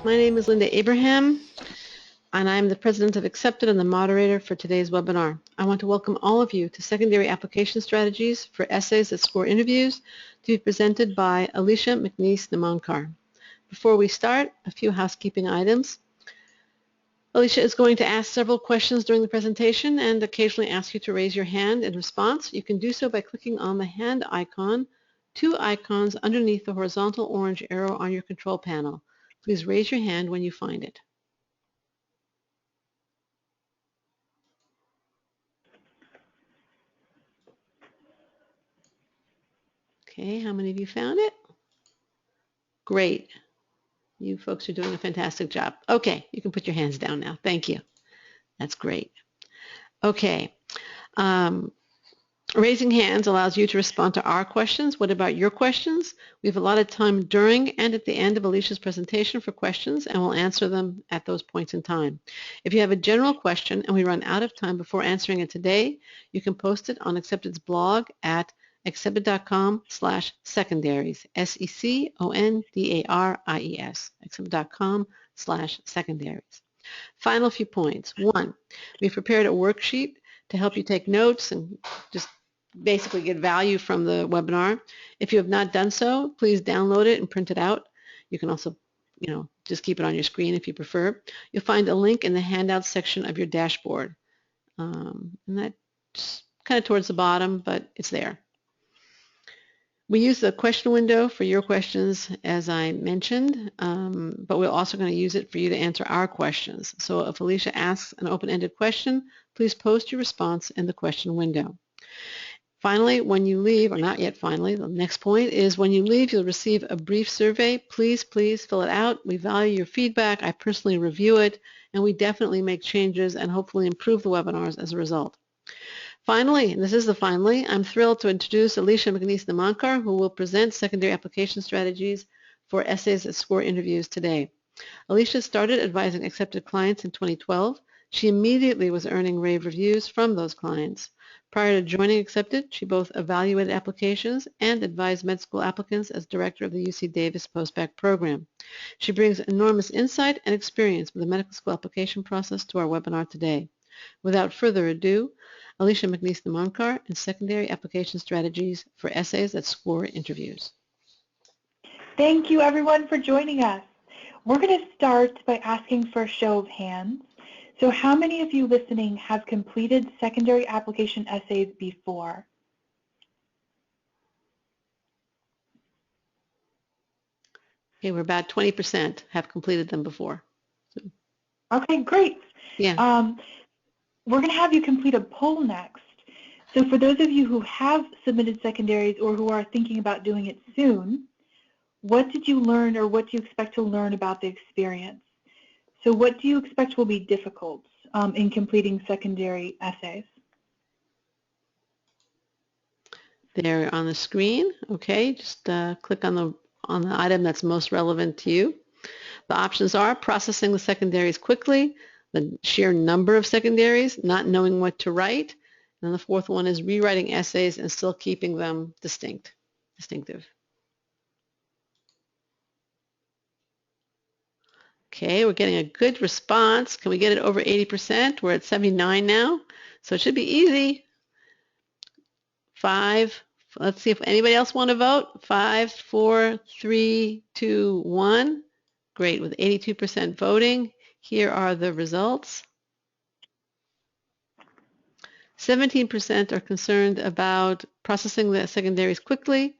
My name is Linda Abraham, and I'm the president of Accepted and the moderator for today's webinar. I want to welcome all of you to Secondary Application Strategies for Essays that Score Interviews to be presented by Alicia McNease Nimonkar. Before we start, a few housekeeping items. Alicia is going to ask several questions during the presentation and occasionally ask you to raise your hand in response. You can do so by clicking on the hand icon, two icons underneath the horizontal orange arrow on your control panel. Please raise your hand when you find it. Okay, how many of you found it? Great. You folks are doing a fantastic job. Okay, you can put your hands down now. Thank you. That's great. Okay. Raising hands allows you to respond to our questions. What about your questions? We have a lot of time during and at the end of Alicia's presentation for questions, and we'll answer them at those points in time. If you have a general question and we run out of time before answering it today, you can post it on Accepted's blog at accepted.com/secondaries, secondaries, accepted.com/secondaries. Final few points. One, we've prepared a worksheet to help you take notes and just basically get value from the webinar. If you have not done so, please download it and print it out. You can also, just keep it on your screen if you prefer. You'll find a link in the handouts section of your dashboard. And that's kind of towards the bottom, but it's there. We use the question window for your questions, as I mentioned, but we're also going to use it for you to answer our questions. So if Alicia asks an open-ended question, please post your response in the question window. Finally, when you leave, or not yet finally, the next point is when you leave, you'll receive a brief survey. Please fill it out. We value your feedback. I personally review it, and we definitely make changes and hopefully improve the webinars as a result. Finally, and this is the finally, I'm thrilled to introduce Alicia McNease Nimonkar, who will present secondary application strategies for essays that score interviews today. Alicia started advising Accepted clients in 2012. She immediately was earning rave reviews from those clients. Prior to joining Accepted, she both evaluated applications and advised med school applicants as director of the UC Davis postbac program. She brings enormous insight and experience with the medical school application process to our webinar today. Without further ado, Alicia McNease Nimonkar and Secondary Application Strategies for Essays that Score Interviews. Thank you everyone for joining us. We're going to start by asking for a show of hands. So how many of you listening have completed secondary application essays before? Okay, we're about 20% have completed them before. So. Okay, great. Yeah. We're going to have you complete a poll next. So for those of you who have submitted secondaries or who are thinking about doing it soon, what did you learn or what do you expect to learn about the experience? So what do you expect will be difficult in completing secondary essays? They're on the screen. Okay, just click on the item that's most relevant to you. The options are processing the secondaries quickly, the sheer number of secondaries, not knowing what to write, and the fourth one is rewriting essays and still keeping them distinctive. Okay, we're getting a good response. Can we get it over 80%? We're at 79 now, so it should be easy. 5, let's see if anybody else want to vote. 5, 4, 3, 2, 1. Great, with 82% voting. Here are the results. 17% are concerned about processing the secondaries quickly.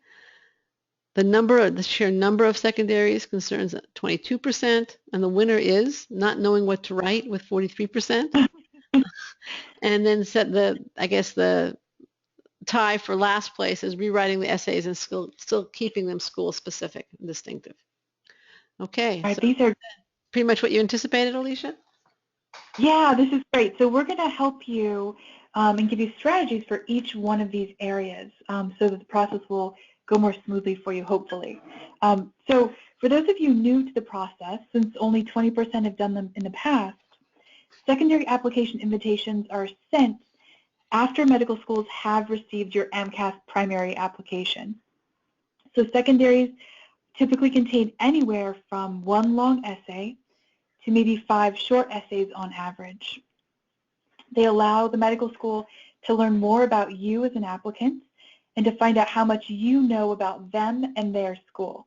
The sheer number of secondaries concerns 22%, and the winner is not knowing what to write with 43%. And then the tie for last place is rewriting the essays and still keeping them school specific and distinctive. Okay, right, so these are pretty much what you anticipated, Alicia? Yeah, this is great. So we're going to help you and give you strategies for each one of these areas so that the process will go more smoothly for you, hopefully. So for those of you new to the process, since only 20% have done them in the past, secondary application invitations are sent after medical schools have received your AMCAS primary application. So secondaries typically contain anywhere from 1 long essay to maybe 5 short essays on average. They allow the medical school to learn more about you as an applicant and to find out how much you know about them and their school.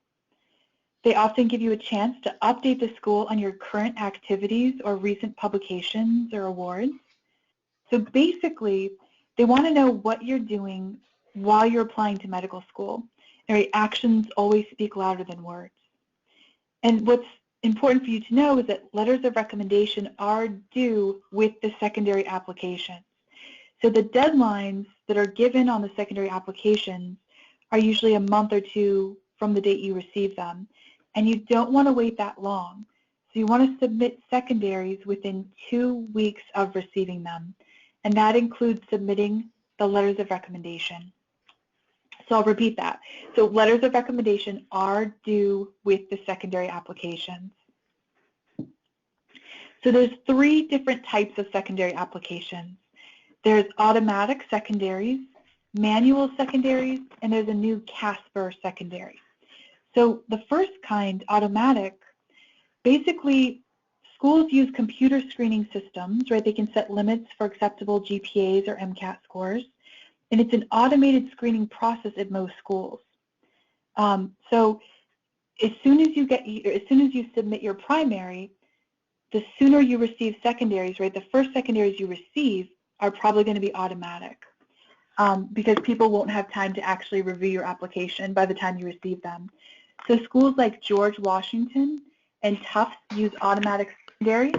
They often give you a chance to update the school on your current activities or recent publications or awards. So basically, they want to know what you're doing while you're applying to medical school. And actions always speak louder than words. And what's important for you to know is that letters of recommendation are due with the secondary applications. So the deadlines that are given on the secondary applications are usually a month or two from the date you receive them. And you don't want to wait that long. So you want to submit secondaries within 2 weeks of receiving them. And that includes submitting the letters of recommendation. So I'll repeat that. So letters of recommendation are due with the secondary applications. So there's 3 different types of secondary applications. There's automatic secondaries, manual secondaries, and there's a new Casper secondary. So the first kind, automatic, basically schools use computer screening systems, right? They can set limits for acceptable GPAs or MCAT scores, and it's an automated screening process at most schools. So as soon as you submit your primary, the sooner you receive secondaries, right? The first secondaries you receive are probably going to be automatic because people won't have time to actually review your application by the time you receive them. So schools like George Washington and Tufts use automatic secondaries.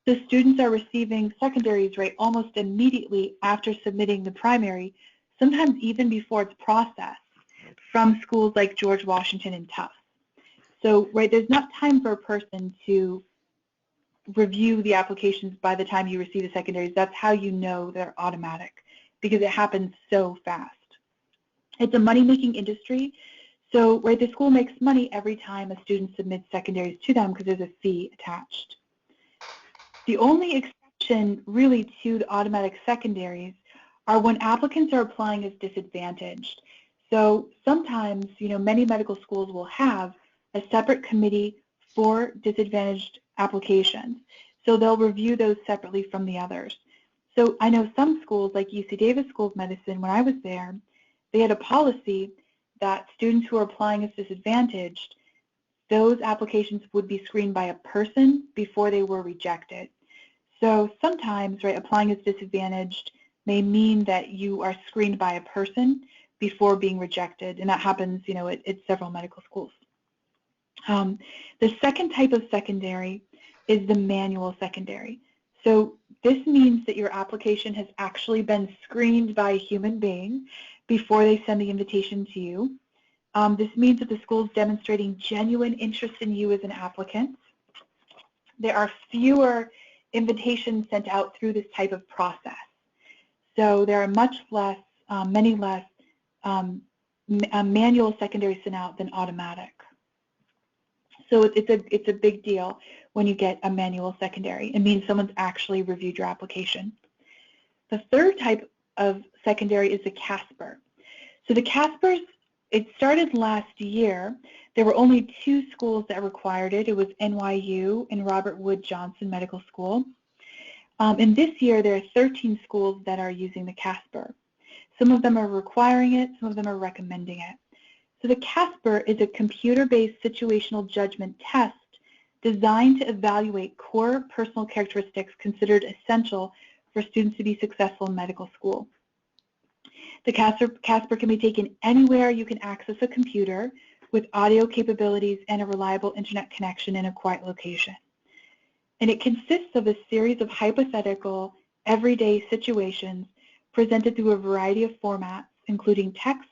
So students are receiving secondaries, right, almost immediately after submitting the primary, sometimes even before it's processed, from schools like George Washington and Tufts. So, right, there's not time for a person to review the applications by the time you receive the secondaries. That's how you know they're automatic, because it happens so fast. It's a money-making industry. So, right, the school makes money every time a student submits secondaries to them because there's a fee attached. The only exception really to the automatic secondaries are when applicants are applying as disadvantaged. So sometimes, many medical schools will have a separate committee for disadvantaged applications. So they'll review those separately from the others. So I know some schools, like UC Davis School of Medicine, when I was there, they had a policy that students who are applying as disadvantaged, those applications would be screened by a person before they were rejected. So sometimes, right, applying as disadvantaged may mean that you are screened by a person before being rejected, and that happens, at several medical schools. The second type of secondary is the manual secondary. So this means that your application has actually been screened by a human being before they send the invitation to you. This means that the school is demonstrating genuine interest in you as an applicant. There are fewer invitations sent out through this type of process. So there are many less manual secondaries sent out than automatic. So it's a big deal when you get a manual secondary. It means someone's actually reviewed your application. The third type of secondary is the Casper. So the Caspers, it started last year. There were only 2 schools that required it. It was NYU and Robert Wood Johnson Medical School. And this year there are 13 schools that are using the Casper. Some of them are requiring it, some of them are recommending it. So the Casper is a computer-based situational judgment test designed to evaluate core personal characteristics considered essential for students to be successful in medical school. The Casper can be taken anywhere you can access a computer with audio capabilities and a reliable internet connection in a quiet location. And it consists of a series of hypothetical, everyday situations presented through a variety of formats, including text,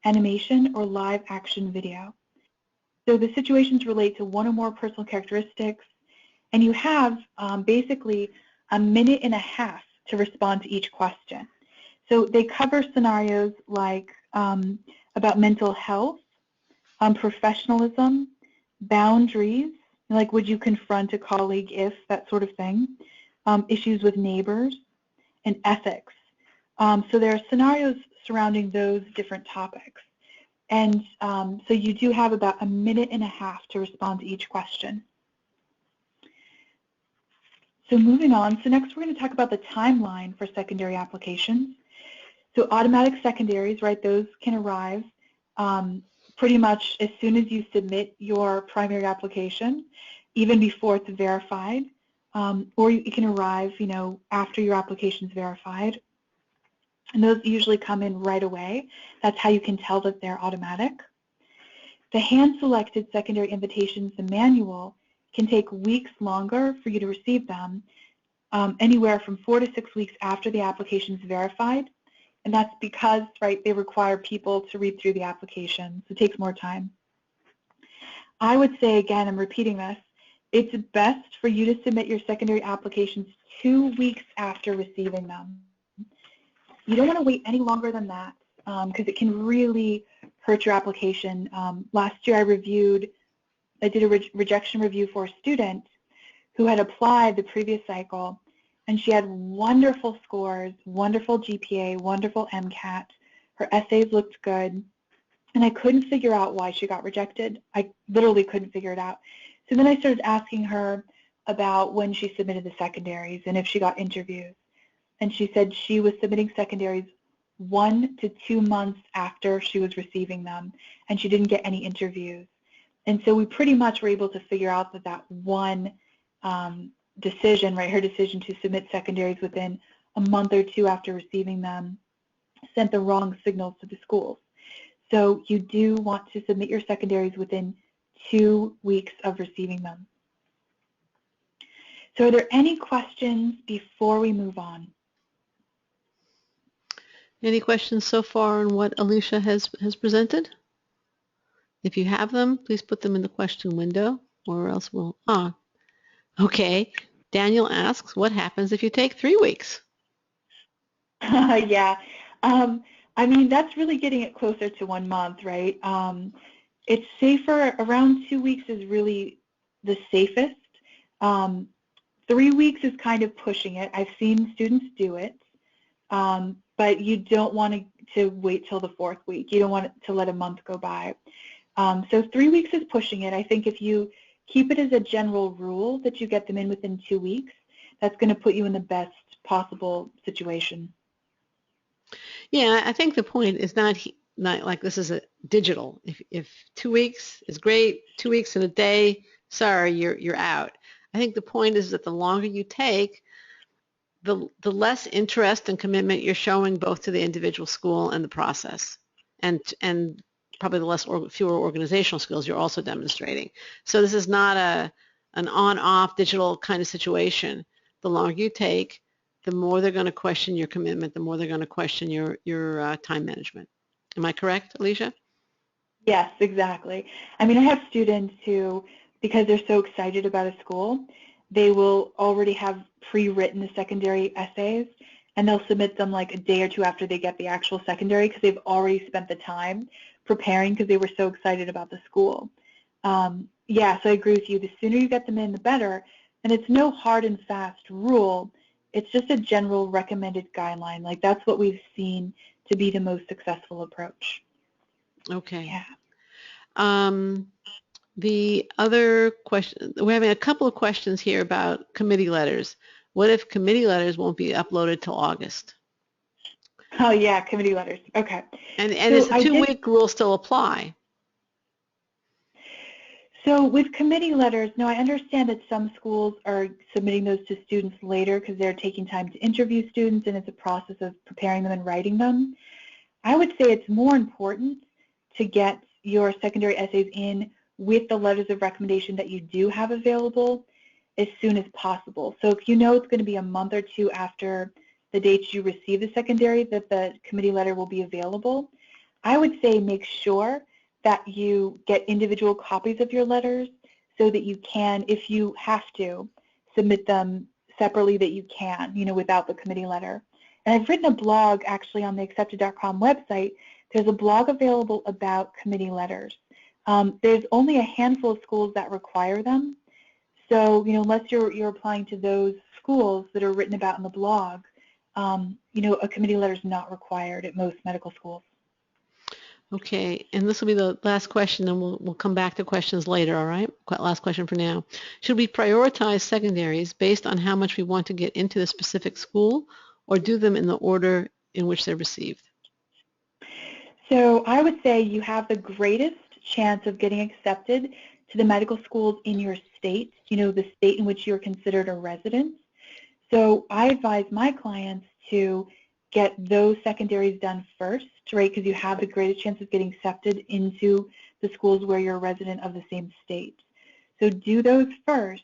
animation, or live action video. So the situations relate to one or more personal characteristics, and you have basically a minute and a half to respond to each question. So they cover scenarios like about mental health, professionalism, boundaries, like would you confront a colleague if, that sort of thing, issues with neighbors, and ethics. So there are scenarios surrounding those different topics. And so you do have about 1.5 minutes to respond to each question. So moving on, so next we're going to talk about the timeline for secondary applications. So automatic secondaries, right, those can arrive pretty much as soon as you submit your primary application, even before it's verified, or it can arrive, you know, after your application is verified. And those usually come in right away. That's how you can tell that they're automatic. The hand-selected secondary invitations, the manual, can take weeks longer for you to receive them, anywhere from 4 to 6 weeks after the application is verified. And that's because, right, they require people to read through the application, so it takes more time. I would say, again, I'm repeating this, it's best for you to submit your secondary applications 2 weeks after receiving them. You don't want to wait any longer than that because it can really hurt your application. Last year I did a rejection review for a student who had applied the previous cycle, and she had wonderful scores, wonderful GPA, wonderful MCAT. Her essays looked good, and I couldn't figure out why she got rejected. I literally couldn't figure it out. So then I started asking her about when she submitted the secondaries and if she got interviews. And she said she was submitting secondaries 1 to 2 months after she was receiving them, and she didn't get any interviews. And so we pretty much were able to figure out that that one decision, right, her decision to submit secondaries within a month or two after receiving them, sent the wrong signals to the schools. So you do want to submit your secondaries within 2 weeks of receiving them. So are there any questions before we move on? Any questions so far on what Alicia has presented? If you have them, please put them in the question window, or else we'll, okay. Daniel asks, what happens if you take 3 weeks? Yeah, I mean, that's really getting it closer to 1 month, right? It's safer, around 2 weeks is really the safest. 3 weeks is kind of pushing it. I've seen students do it, but you don't want to wait till the 4th week. You don't want to let a month go by. So 3 weeks is pushing it. I think if you keep it as a general rule that you get them in within 2 weeks, that's going to put you in the best possible situation. Yeah, I think the point is not like this is a digital. If 2 weeks is great, 2 weeks and a day, sorry, you're out. I think the point is that the longer you take, the less interest and commitment you're showing both to the individual school and the process, and probably the fewer organizational skills you're also demonstrating. So this is not an on-off digital kind of situation. The longer you take, the more they're going to question your commitment, the more they're going to question your time management. Am I correct, Alicia? Yes, exactly. I mean, I have students who, because they're so excited about a school, they will already have pre-written the secondary essays, and they'll submit them like a day or two after they get the actual secondary because they've already spent the time preparing because they were so excited about the school. Yeah, so I agree with you. The sooner you get them in, the better. And it's no hard and fast rule. It's just a general recommended guideline. Like that's what we've seen to be the most successful approach. Okay. Yeah. The other question, we're having a couple of questions here about committee letters. What if committee letters won't be uploaded till August? Oh yeah, committee letters. Okay. And does the 2-week rule still apply? So with committee letters, no, I understand that some schools are submitting those to students later because they're taking time to interview students and it's a process of preparing them and writing them. I would say it's more important to get your secondary essays in with the letters of recommendation that you do have available as soon as possible. So if you know it's going to be a month or two after the date you receive the secondary that the committee letter will be available, I would say make sure that you get individual copies of your letters so that you can, if you have to, submit them separately that you can, without the committee letter. And I've written a blog actually on the accepted.com website. There's a blog available about committee letters. There's only a handful of schools that require them. So, unless you're applying to those schools that are written about in the blog, a committee letter is not required at most medical schools. Okay, and this will be the last question, and we'll come back to questions later, all right? Last question for now. Should we prioritize secondaries based on how much we want to get into the specific school, or do them in the order in which they're received? So I would say you have the greatest chance of getting accepted to the medical schools in your state, the state in which you're considered a resident. So I advise my clients to get those secondaries done first, right, because you have the greatest chance of getting accepted into the schools where you're a resident of the same state. So do those first,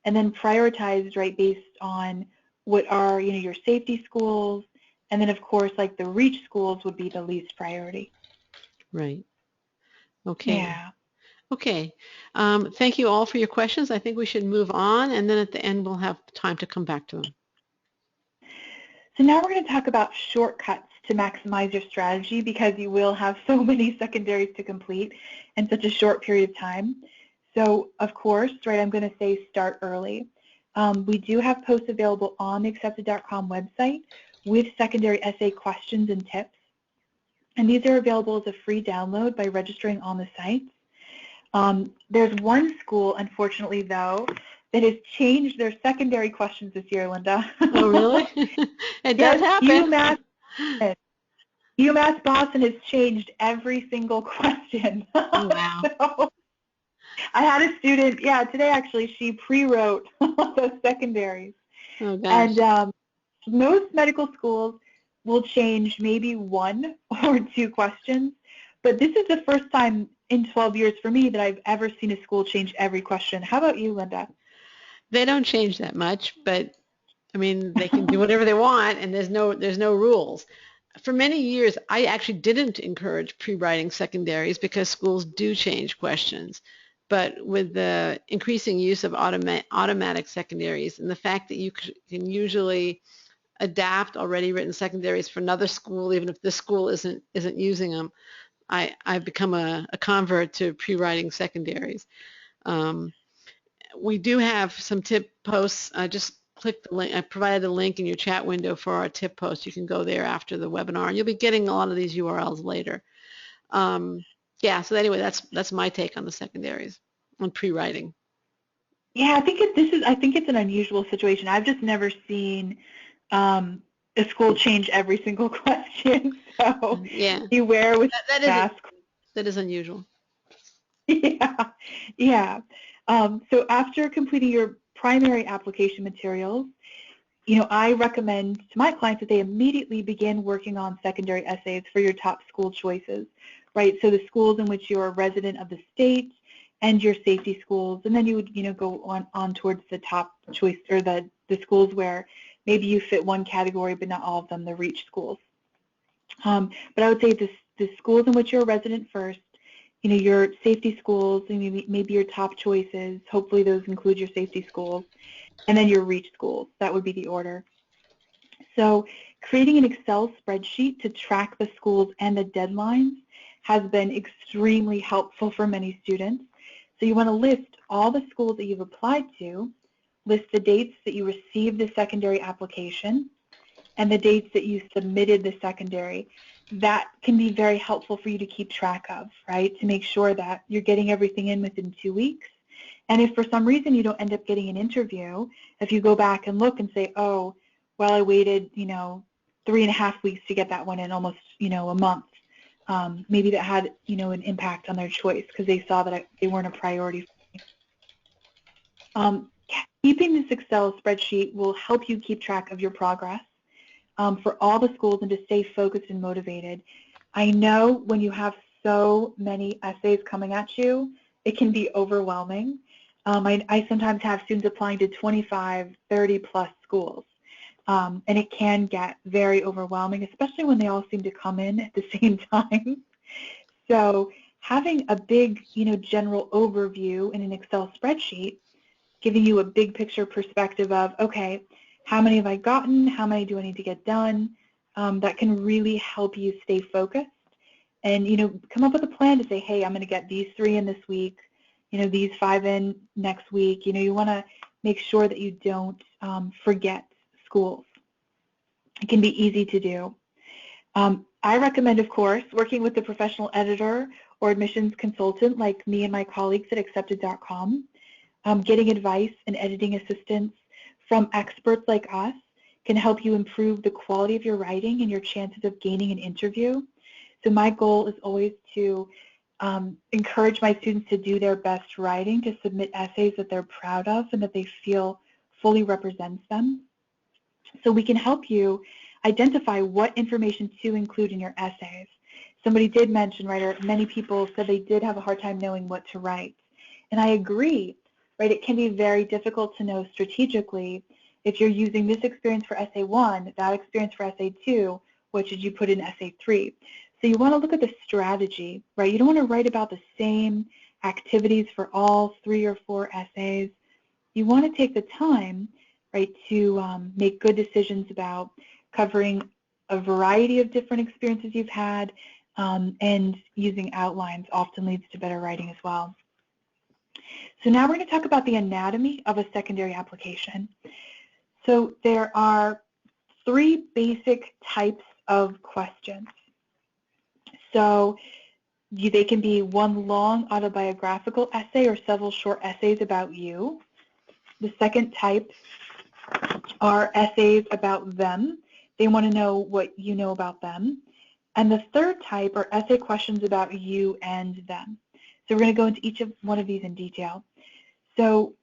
and then prioritize, right, based on what are, your safety schools, and then, of course, like the REACH schools would be the least priority. Right. Okay. Yeah. Okay. Thank you all for your questions. I think we should move on, and then at the end we'll have time to come back to them. So now we're going to talk about shortcuts to maximize your strategy, because you will have so many secondaries to complete in such a short period of time. So, of course, right, I'm going to say start early. We do have posts available on the accepted.com website with secondary essay questions and tips. And these are available as a free download by registering on the site. There's one school, unfortunately, though, that has changed their secondary questions this year, Linda. Oh, really? It does happen. UMass Boston has changed every single question. Oh, wow. So I had a student, today actually, she pre-wrote those secondaries. Oh, gosh. And most medical schools will change maybe one or two questions, but this is the first time in 12 years for me that I've ever seen a school change every question. How about you, Linda? They don't change that much, but I mean, they can do whatever they want, and there's no rules. For many years, I actually didn't encourage pre-writing secondaries because schools do change questions. But with the increasing use of automatic secondaries and the fact that you can usually adapt already written secondaries for another school, even if this school isn't using them, I've become a convert to pre-writing secondaries. We do have some tip posts. Just click the link. I provided a link in your chat window for our tip post. You can go there after the webinar, and you'll be getting a lot of these URLs later. Yeah, so anyway, that's my take on the secondaries, on pre-writing. Yeah, I think it's an unusual situation. I've just never seen a school change every single question. So Yeah, beware with that is unusual. Yeah. So after completing your primary application materials, I recommend to my clients that they immediately begin working on secondary essays for your top school choices, right? So the schools in which you're a resident of the state and your safety schools, and then you would, go on towards the top choice, or the schools where maybe you fit one category but not all of them, the REACH schools. But I would say the schools in which you're a resident first, your safety schools, maybe your top choices, hopefully those include your safety schools, and then your REACH schools. That would be the order. So creating an Excel spreadsheet to track the schools and the deadlines has been extremely helpful for many students. So you want to list all the schools that you've applied to, list the dates that you received the secondary application, and the dates that you submitted the secondary. That can be very helpful for you to keep track of, right, to make sure that you're getting everything in within 2 weeks. And if for some reason you don't end up getting an interview, if you go back and look and say, oh, well, I waited, 3.5 weeks to get that one in, almost, a month, maybe that had, an impact on their choice because they saw that they weren't a priority for me. Keeping this Excel spreadsheet will help you keep track of your progress for all the schools and to stay focused and motivated. I know when you have so many essays coming at you, it can be overwhelming. I sometimes have students applying to 25, 30 plus schools, and it can get very overwhelming, especially when they all seem to come in at the same time. So having a big, general overview in an Excel spreadsheet, giving you a big picture perspective of, okay, how many have I gotten? How many do I need to get done? That can really help you stay focused and, come up with a plan to say, hey, I'm going to get these 3 in this week, these 5 in next week. You want to make sure that you don't forget schools. It can be easy to do. I recommend, of course, working with a professional editor or admissions consultant like me and my colleagues at accepted.com. Getting advice and editing assistance from experts like us can help you improve the quality of your writing and your chances of gaining an interview. So my goal is always to encourage my students to do their best writing, to submit essays that they're proud of and that they feel fully represents them. So we can help you identify what information to include in your essays. Somebody did mention, right, or many people said they did have a hard time knowing what to write. And I agree, right, it can be very difficult to know strategically if you're using this experience for essay 1, that experience for essay 2, what should you put in essay 3? So you want to look at the strategy, right? You don't want to write about the same activities for all 3 or 4 essays. You want to take the time, right, to make good decisions about covering a variety of different experiences you've had, and using outlines often leads to better writing as well. So now we're going to talk about the anatomy of a secondary application. So there are 3 basic types of questions. So they can be one long autobiographical essay or several short essays about you. The second type are essays about them. They want to know what you know about them. And the third type are essay questions about you and them. So we're going to go into each of one of these in detail. So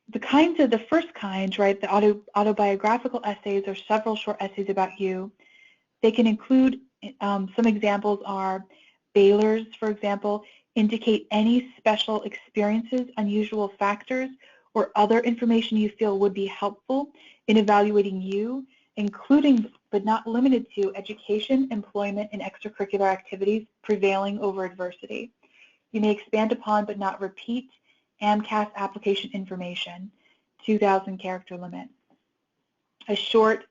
the first kind, right, the autobiographical essays or several short essays about you, they can include, some examples are Baylor's, for example, indicate any special experiences, unusual factors, or other information you feel would be helpful in evaluating you, including but not limited to education, employment, and extracurricular activities prevailing over adversity. You may expand upon but not repeat AMCAS application information, 2,000 character limit. A short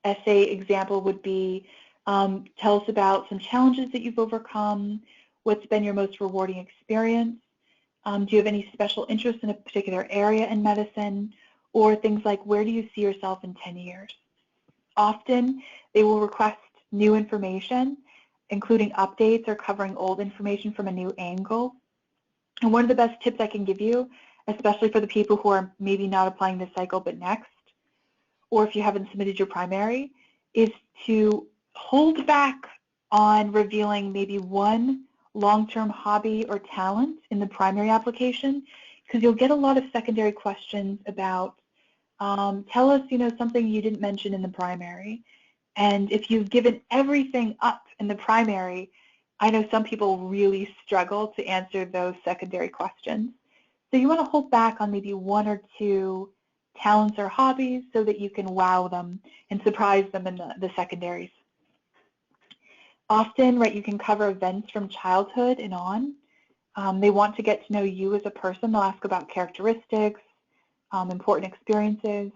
essay example would be, tell us about some challenges that you've overcome, what's been your most rewarding experience, do you have any special interest in a particular area in medicine, or things like where do you see yourself in 10 years. Often they will request new information, including updates or covering old information from a new angle. And one of the best tips I can give you, especially for the people who are maybe not applying this cycle but next, or if you haven't submitted your primary, is to hold back on revealing maybe one long-term hobby or talent in the primary application, because you'll get a lot of secondary questions about, tell us, something you didn't mention in the primary. And if you've given everything up in the primary, I know some people really struggle to answer those secondary questions. So you want to hold back on maybe 1 or 2 talents or hobbies so that you can wow them and surprise them in the secondaries. Often, right, you can cover events from childhood and on. They want to get to know you as a person. They'll ask about characteristics, important experiences.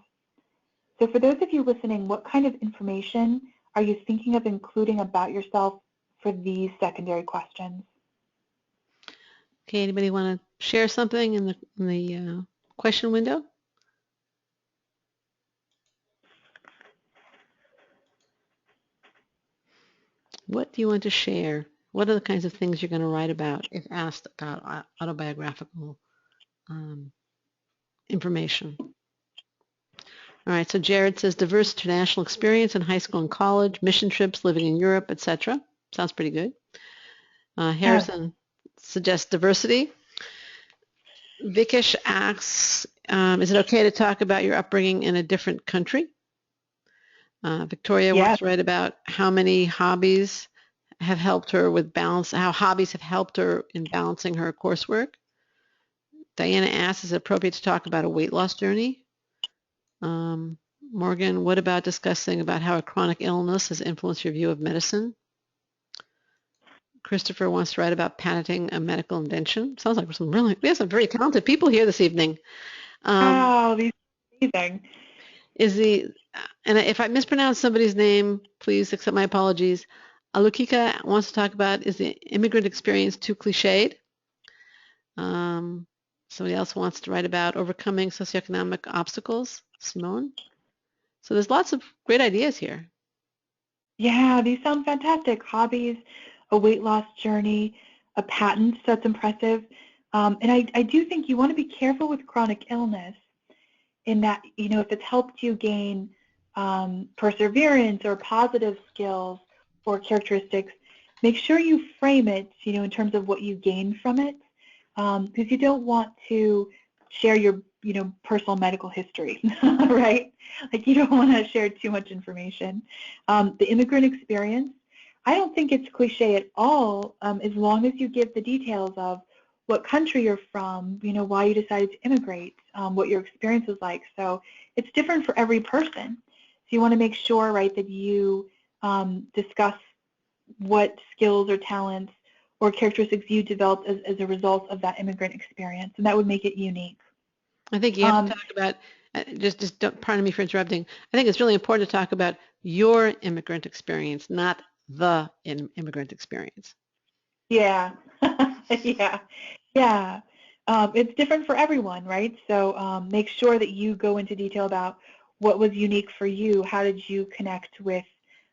So for those of you listening, what kind of information are you thinking of including about yourself for these secondary questions? Okay, anybody want to share something in the question window? What do you want to share? What are the kinds of things you're going to write about if asked about autobiographical information? All right, so Jared says diverse international experience in high school and college, mission trips, living in Europe, etc. Sounds pretty good. Harrison suggests diversity. Vikesh asks, is it okay to talk about your upbringing in a different country? Victoria wants to write about how many hobbies have helped her with balance, how hobbies have helped her in balancing her coursework. Diana asks, is it appropriate to talk about a weight loss journey? Morgan, what about discussing about how a chronic illness has influenced your view of medicine? Christopher wants to write about patenting a medical invention. Sounds like we have some very talented people here this evening. Wow, these are amazing. And if I mispronounce somebody's name, please accept my apologies. Alukika wants to talk about, is the immigrant experience too cliched? Somebody else wants to write about overcoming socioeconomic obstacles. Simone? So there's lots of great ideas here. Yeah, these sound fantastic. Hobbies, a weight loss journey, a patent, that's impressive. And I do think you want to be careful with chronic illness in that, if it's helped you gain perseverance or positive skills or characteristics, make sure you frame it, in terms of what you gain from it, because you don't want to share your, personal medical history, right? Like you don't want to share too much information. The immigrant experience, I don't think it's cliche at all, as long as you give the details of what country you're from, why you decided to immigrate, what your experience was like. So it's different for every person. So you want to make sure, right, that you discuss what skills or talents or characteristics you developed as a result of that immigrant experience, and that would make it unique. I think you have to talk about, just don't, pardon me for interrupting. I think it's really important to talk about your immigrant experience, not the immigrant experience. Yeah, yeah, yeah. It's different for everyone, right? So make sure that you go into detail about what was unique for you. How did you connect with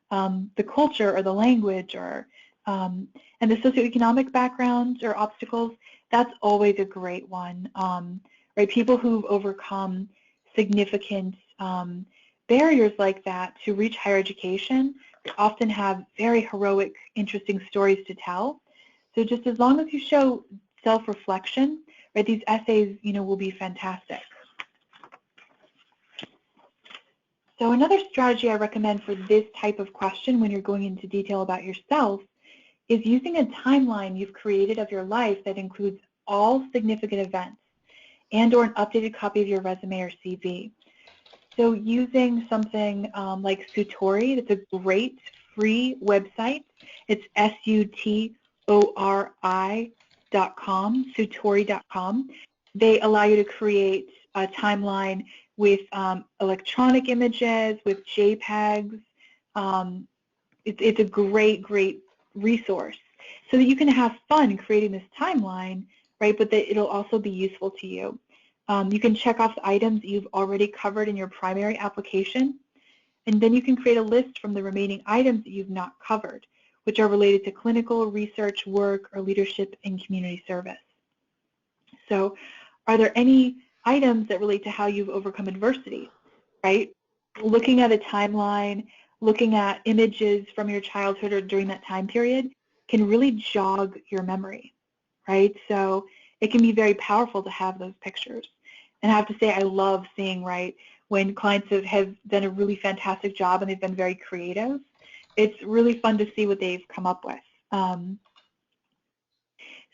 the culture or the language or and the socioeconomic backgrounds or obstacles? That's always a great one, right? People who've overcome significant barriers like that to reach higher education often have very heroic, interesting stories to tell. So just as long as you show self-reflection, right, these essays, will be fantastic. So another strategy I recommend for this type of question when you're going into detail about yourself is using a timeline you've created of your life that includes all significant events and or an updated copy of your resume or CV. So using something like Sutori, that's a great free website. It's sutori.com, sutori.com. They allow you to create a timeline with electronic images, with JPEGs. It's a great, great resource so that you can have fun creating this timeline, right, but that it'll also be useful to you. You can check off the items that you've already covered in your primary application, and then you can create a list from the remaining items that you've not covered, which are related to clinical, research, work, or leadership and community service. So are there any items that relate to how you've overcome adversity, right? Looking at a timeline, looking at images from your childhood or during that time period can really jog your memory, right? So it can be very powerful to have those pictures. And I have to say, I love seeing, right, when clients have done a really fantastic job and they've been very creative. It's really fun to see what they've come up with.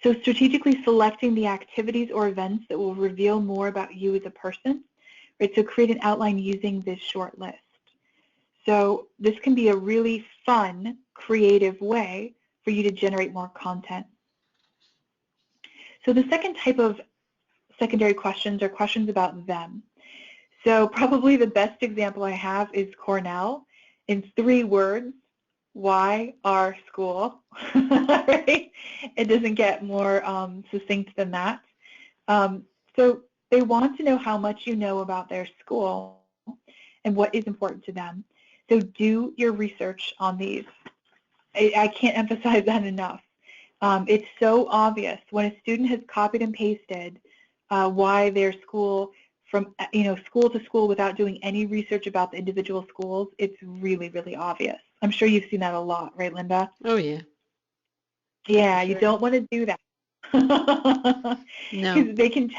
So strategically selecting the activities or events that will reveal more about you as a person, right? So create an outline using this short list. So this can be a really fun, creative way for you to generate more content. So the second type of secondary questions are questions about them. So probably the best example I have is Cornell in 3 words. Why our school, right? It doesn't get more succinct than that. So they want to know how much you know about their school and what is important to them. So do your research on these. I can't emphasize that enough. It's so obvious when a student has copied and pasted why their school from school to school without doing any research about the individual schools. It's really, really obvious. I'm sure you've seen that a lot, right, Linda? Oh, yeah. Yeah, Sure. you don't want to do that. No. Because they can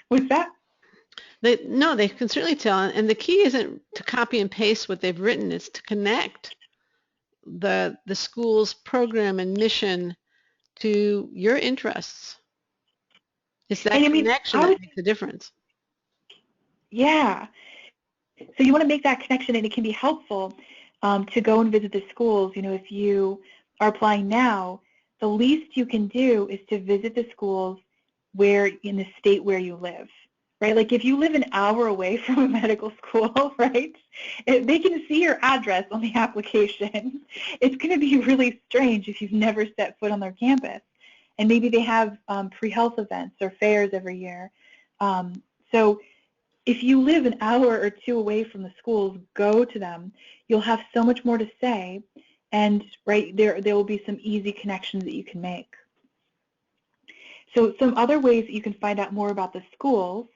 What's that? No, they can certainly tell. And the key isn't to copy and paste what they've written. It's to connect the school's program and mission to your interests. It's that And I mean, connection that makes a difference. Yeah. So you want to make that connection, and it can be helpful to go and visit the schools. If you are applying now, the least you can do is to visit the schools where in the state where you live, right? Like if you live an hour away from a medical school, right, they can see your address on the application. It's going to be really strange if you've never set foot on their campus. And maybe they have pre-health events or fairs every year. So if you live an hour or two away from the schools, go to them. You'll have so much more to say, and there will be some easy connections that you can make. So some other ways that you can find out more about the schools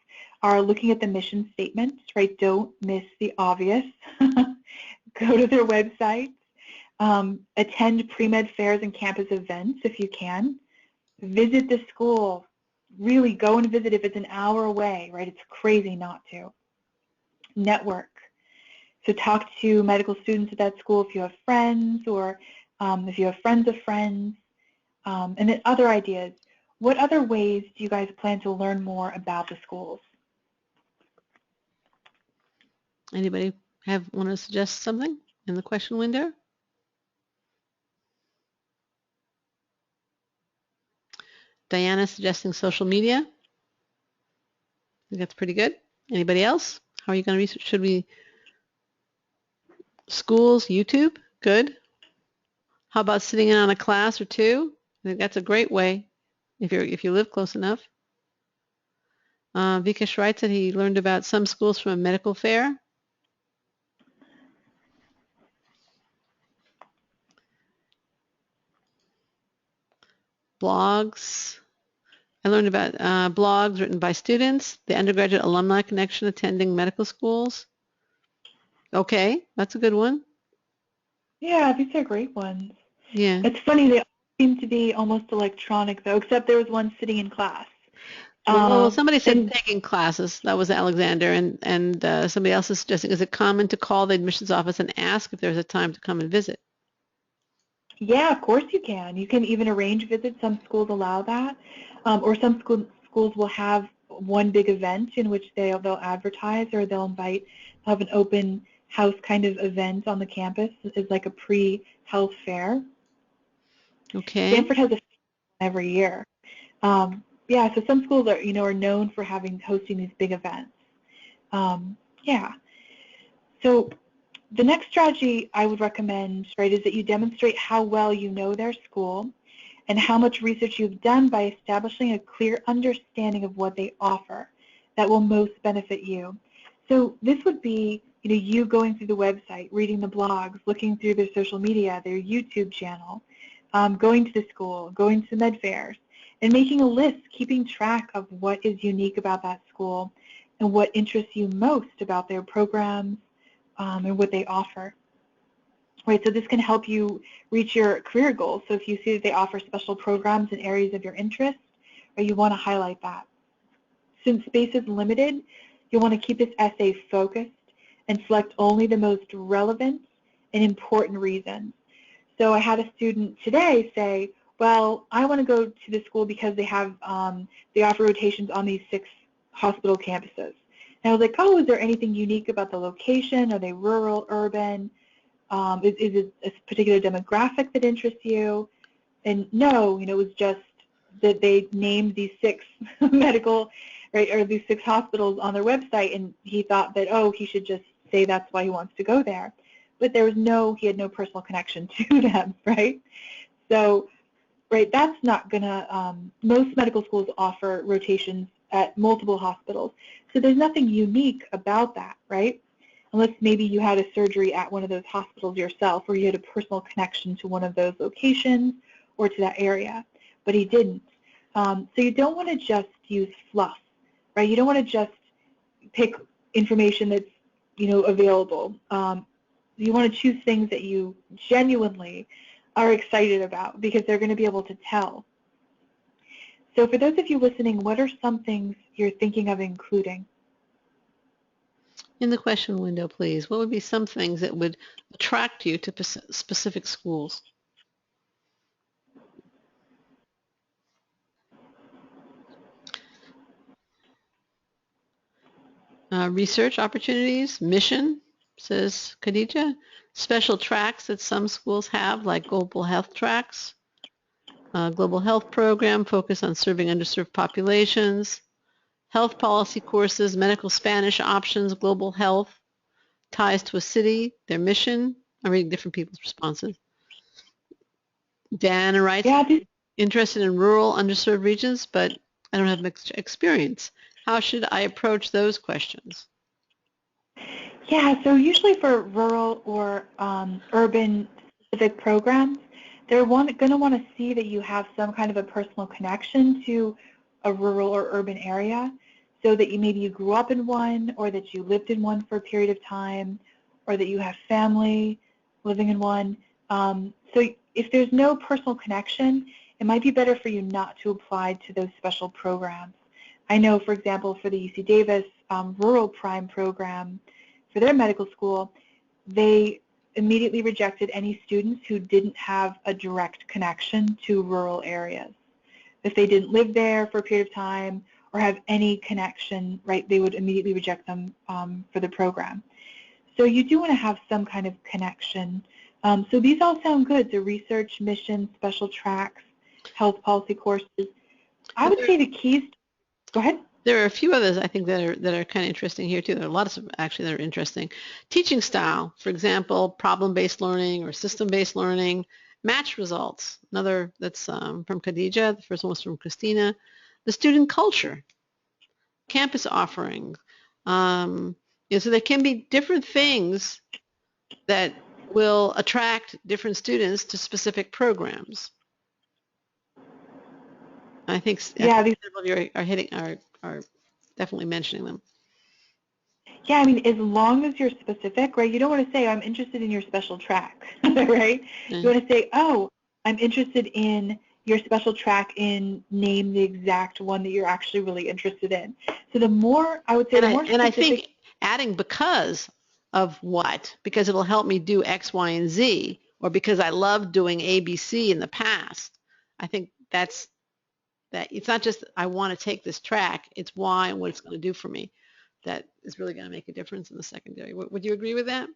are looking at the mission statements, right? Don't miss the obvious. Go to their websites. Attend pre-med fairs and campus events if you can. Visit the school. Really go and visit if it's an hour away, right? It's crazy not to. Network. So talk to medical students at that school if you have friends, or if you have friends of friends. And then other ideas. What other ways do you guys plan to learn more about the schools? Anybody want to suggest something in the question window? Diana suggesting social media. I think that's pretty good. Anybody else? How are you going to research? Should we? Schools, YouTube, good. How about sitting in on a class or two? I think that's a great way if you live close enough. Vikesh writes that he learned about some schools from a medical fair. Blogs. I learned about blogs written by students, the undergraduate alumni connection attending medical schools. Okay, that's a good one. Yeah, these are great ones. Yeah. It's funny, they all seem to be almost electronic, though, except there was one sitting in class. Well, somebody said taking classes. That was Alexander, and somebody else is suggesting, is it common to call the admissions office and ask if there's a time to come and visit? Yeah, of course you can. You can even arrange visits. Some schools allow that, or some schools will have one big event in which they'll advertise, or they'll have an open house kind of event on the campus. It's like a pre-health fair. Okay. Stanford has a every year. Yeah, so some schools are known for hosting these big events. Yeah. So the next strategy I would recommend, right, is that you demonstrate how well you know their school and how much research you've done by establishing a clear understanding of what they offer that will most benefit you. So this would be, you going through the website, reading the blogs, looking through their social media, their YouTube channel, going to the school, going to the med fairs, and making a list, keeping track of what is unique about that school and what interests you most about their programs and what they offer. Right, so this can help you reach your career goals. So if you see that they offer special programs in areas of your interest, or you want to highlight that. Since space is limited, you'll want to keep this essay focused and select only the most relevant and important reasons. So I had a student today say, well, I want to go to the school because they offer rotations on these 6 hospital campuses. And I was like, oh, is there anything unique about the location? Are they rural, urban? Is it a particular demographic that interests you? And no, it was just that they named these 6 medical, right, or these 6 hospitals on their website, and he thought that, oh, he should just say that's why he wants to go there. But he had no personal connection to them, right? So, right, that's not gonna, most medical schools offer rotations at multiple hospitals. So there's nothing unique about that, right? Unless maybe you had a surgery at one of those hospitals yourself, or you had a personal connection to one of those locations or to that area, but he didn't. So you don't want to just use fluff, right? You don't want to just pick information that's, available. You want to choose things that you genuinely are excited about because they're going to be able to tell. So for those of you listening, what are some things you're thinking of including? In the question window, please, what would be some things that would attract you to specific schools? Research opportunities, mission, says Khadija. Special tracks that some schools have, like global health tracks. Global health program, focus on serving underserved populations. Health policy courses, medical Spanish options, global health, ties to a city, their mission. I'm reading different people's responses. Dan writes, interested in rural, underserved regions, but I don't have much experience. how should I approach those questions? Yeah, so usually for rural or urban specific programs, they're going to want to see that you have some kind of a personal connection to a rural or urban area, so that maybe you grew up in one, or that you lived in one for a period of time, or that you have family living in one. So if there's no personal connection, it might be better for you not to apply to those special programs. I know, for example, for the UC Davis Rural Prime program, for their medical school, they immediately rejected any students who didn't have a direct connection to rural areas. If they didn't live there for a period of time or have any connection, right, they would immediately reject them for the program. So you do want to have some kind of connection. So these all sound good. So research, mission, special tracks, health policy courses. I would say the keys, go ahead. There are a few others I think that are kind of interesting here too. There are a lot of actually that are interesting. Teaching style, for example, problem-based learning or system-based learning. Match results, another that's from Khadija. The first one was from Christina. The student culture, campus offerings. So there can be different things that will attract different students to specific programs. I think Yeah, several of you are hitting are definitely mentioning them. Yeah, I mean, as long as you're specific, right, you don't want to say, I'm interested in your special track, right? Yeah. You want to say, oh, I'm interested in your special track, in name the exact one that you're actually really interested in. So the more, I would say, the more specific. And I think adding because of what, because it'll help me do X, Y, and Z, or because I love doing ABC in the past. I think that it's not just I want to take this track, it's why and what it's going to do for me. That is really going to make a difference in the secondary. Would you agree with that?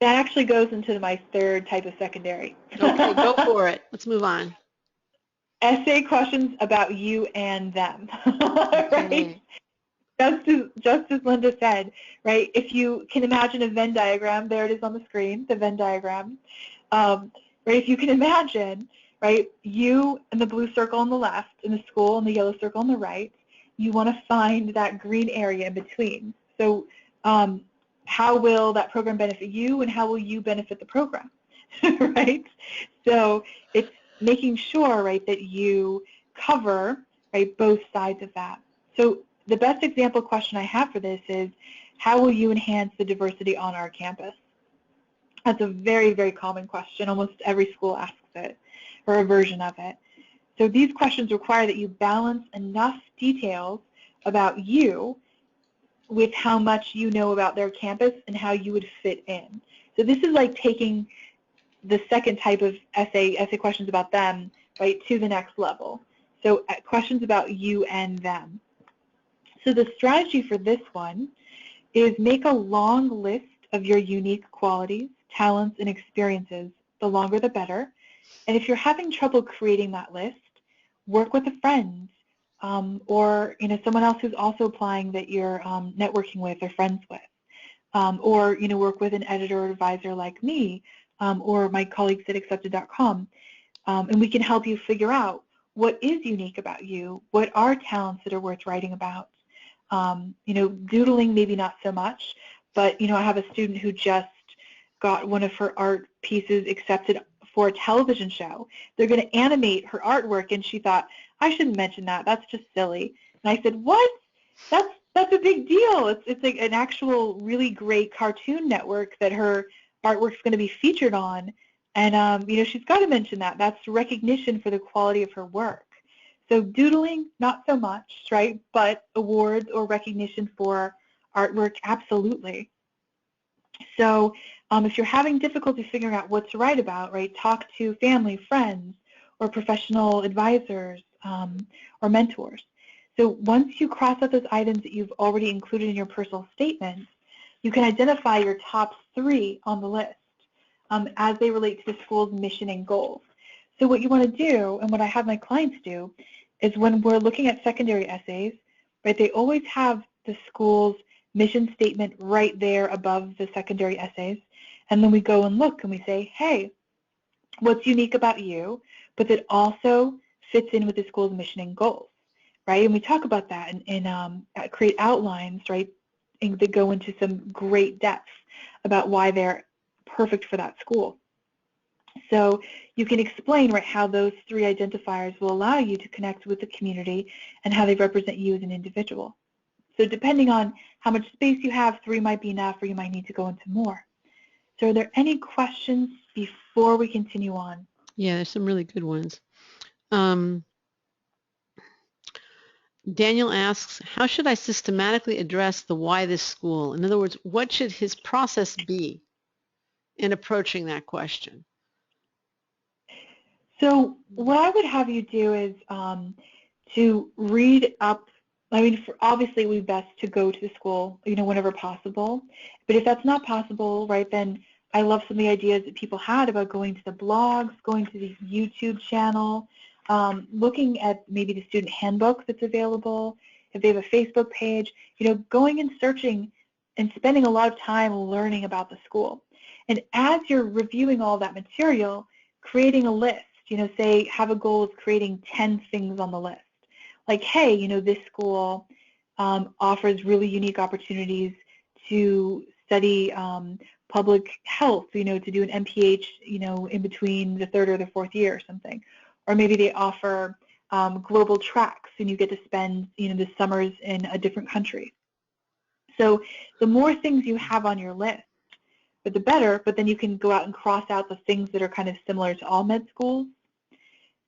That actually goes into my third type of secondary. Okay, go for it. Let's move on. Essay questions about you and them, Okay. right? Just as Linda said, right, if you can imagine a Venn diagram, there it is on the screen, the Venn diagram, right, if you can imagine, right, you and the blue circle on the left, and the school and the yellow circle on the right, you want to find that green area in between. So how will that program benefit you, and how will you benefit the program, right? So it's making sure, right, that you cover, right, both sides of that. So the best example question I have for this is, how will you enhance the diversity on our campus? That's a very, very common question. Almost every school asks it, or a version of it. So these questions require that you balance enough details about you with how much you know about their campus and how you would fit in. So this is like taking the second type of essay questions about them, right, to the next level. So questions about you and them. So the strategy for this one is make a long list of your unique qualities, talents, and experiences. The longer the better. And if you're having trouble creating that list, work with a friend or someone else who's also applying that you're networking with or friends with. Or work with an editor or advisor like me or my colleagues at accepted.com. And we can help you figure out what is unique about you, what are talents that are worth writing about. Doodling maybe not so much, but I have a student who just got one of her art pieces accepted for a television show. They're going to animate her artwork, and she thought, I shouldn't mention that. That's just silly. And I said, what? That's a big deal. It's like an actual really great Cartoon Network that her artwork's going to be featured on. And, she's got to mention that. That's recognition for the quality of her work. So doodling, not so much, right? But awards or recognition for artwork, absolutely. So if you're having difficulty figuring out what to write about, right, talk to family, friends, or professional advisors or mentors. So once you cross out those items that you've already included in your personal statement, you can identify your top 3 on the list as they relate to the school's mission and goals. So what you want to do, and what I have my clients do, is when we're looking at secondary essays, right, they always have the school's mission statement right there above the secondary essays, and then we go and look and we say, hey, what's unique about you, but that also fits in with the school's mission and goals? right? And we talk about that and create outlines, right, and that go into some great depth about why they're perfect for that school. So you can explain, right, how those three identifiers will allow you to connect with the community and how they represent you as an individual. So depending on how much space you have, three might be enough, or you might need to go into more. So are there any questions before we continue on? Yeah, there's some really good ones. Daniel asks, how should I systematically address the why this school? In other words, what should his process be in approaching that question? So what I would have you do is to read up. I mean, obviously it would be best to go to the school, whenever possible. But if that's not possible, right, then I love some of the ideas that people had about going to the blogs, going to the YouTube channel, looking at maybe the student handbook that's available, if they have a Facebook page, going and searching and spending a lot of time learning about the school. And as you're reviewing all that material, creating a list, say have a goal of creating 10 things on the list. Like, hey, this school offers really unique opportunities to study public health, to do an MPH, in between the third or the fourth year or something. Or maybe they offer global tracks and you get to spend, the summers in a different country. So the more things you have on your list, but the better, but then you can go out and cross out the things that are kind of similar to all med schools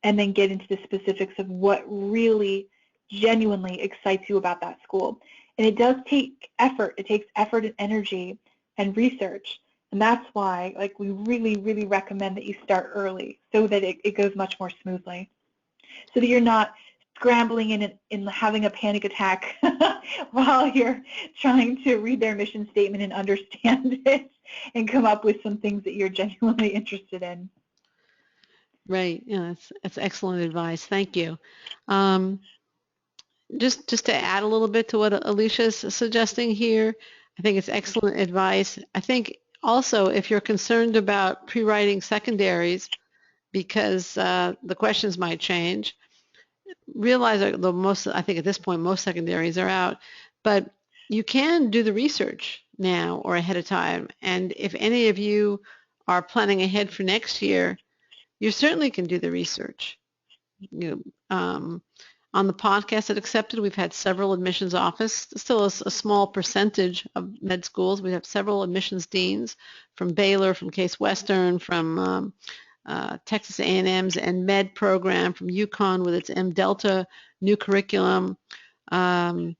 and then get into the specifics of what really genuinely excites you about that school. And it does take effort. It takes effort and energy and research. And that's why, we really, really recommend that you start early so that it goes much more smoothly. So that you're not scrambling and having a panic attack while you're trying to read their mission statement and understand it and come up with some things that you're genuinely interested in. Right. Yeah, that's excellent advice. Thank you. Just to add a little bit to what Alicia's suggesting here, I think it's excellent advice. I think also if you're concerned about pre-writing secondaries because the questions might change, realize that I think at this point most secondaries are out, but you can do the research now or ahead of time. And if any of you are planning ahead for next year, you certainly can do the research. On the podcast at Accepted, we've had several admissions offices, still a small percentage of med schools. We have several admissions deans from Baylor, from Case Western, from Texas A&M's and Med program, from UConn with its M Delta new curriculum. So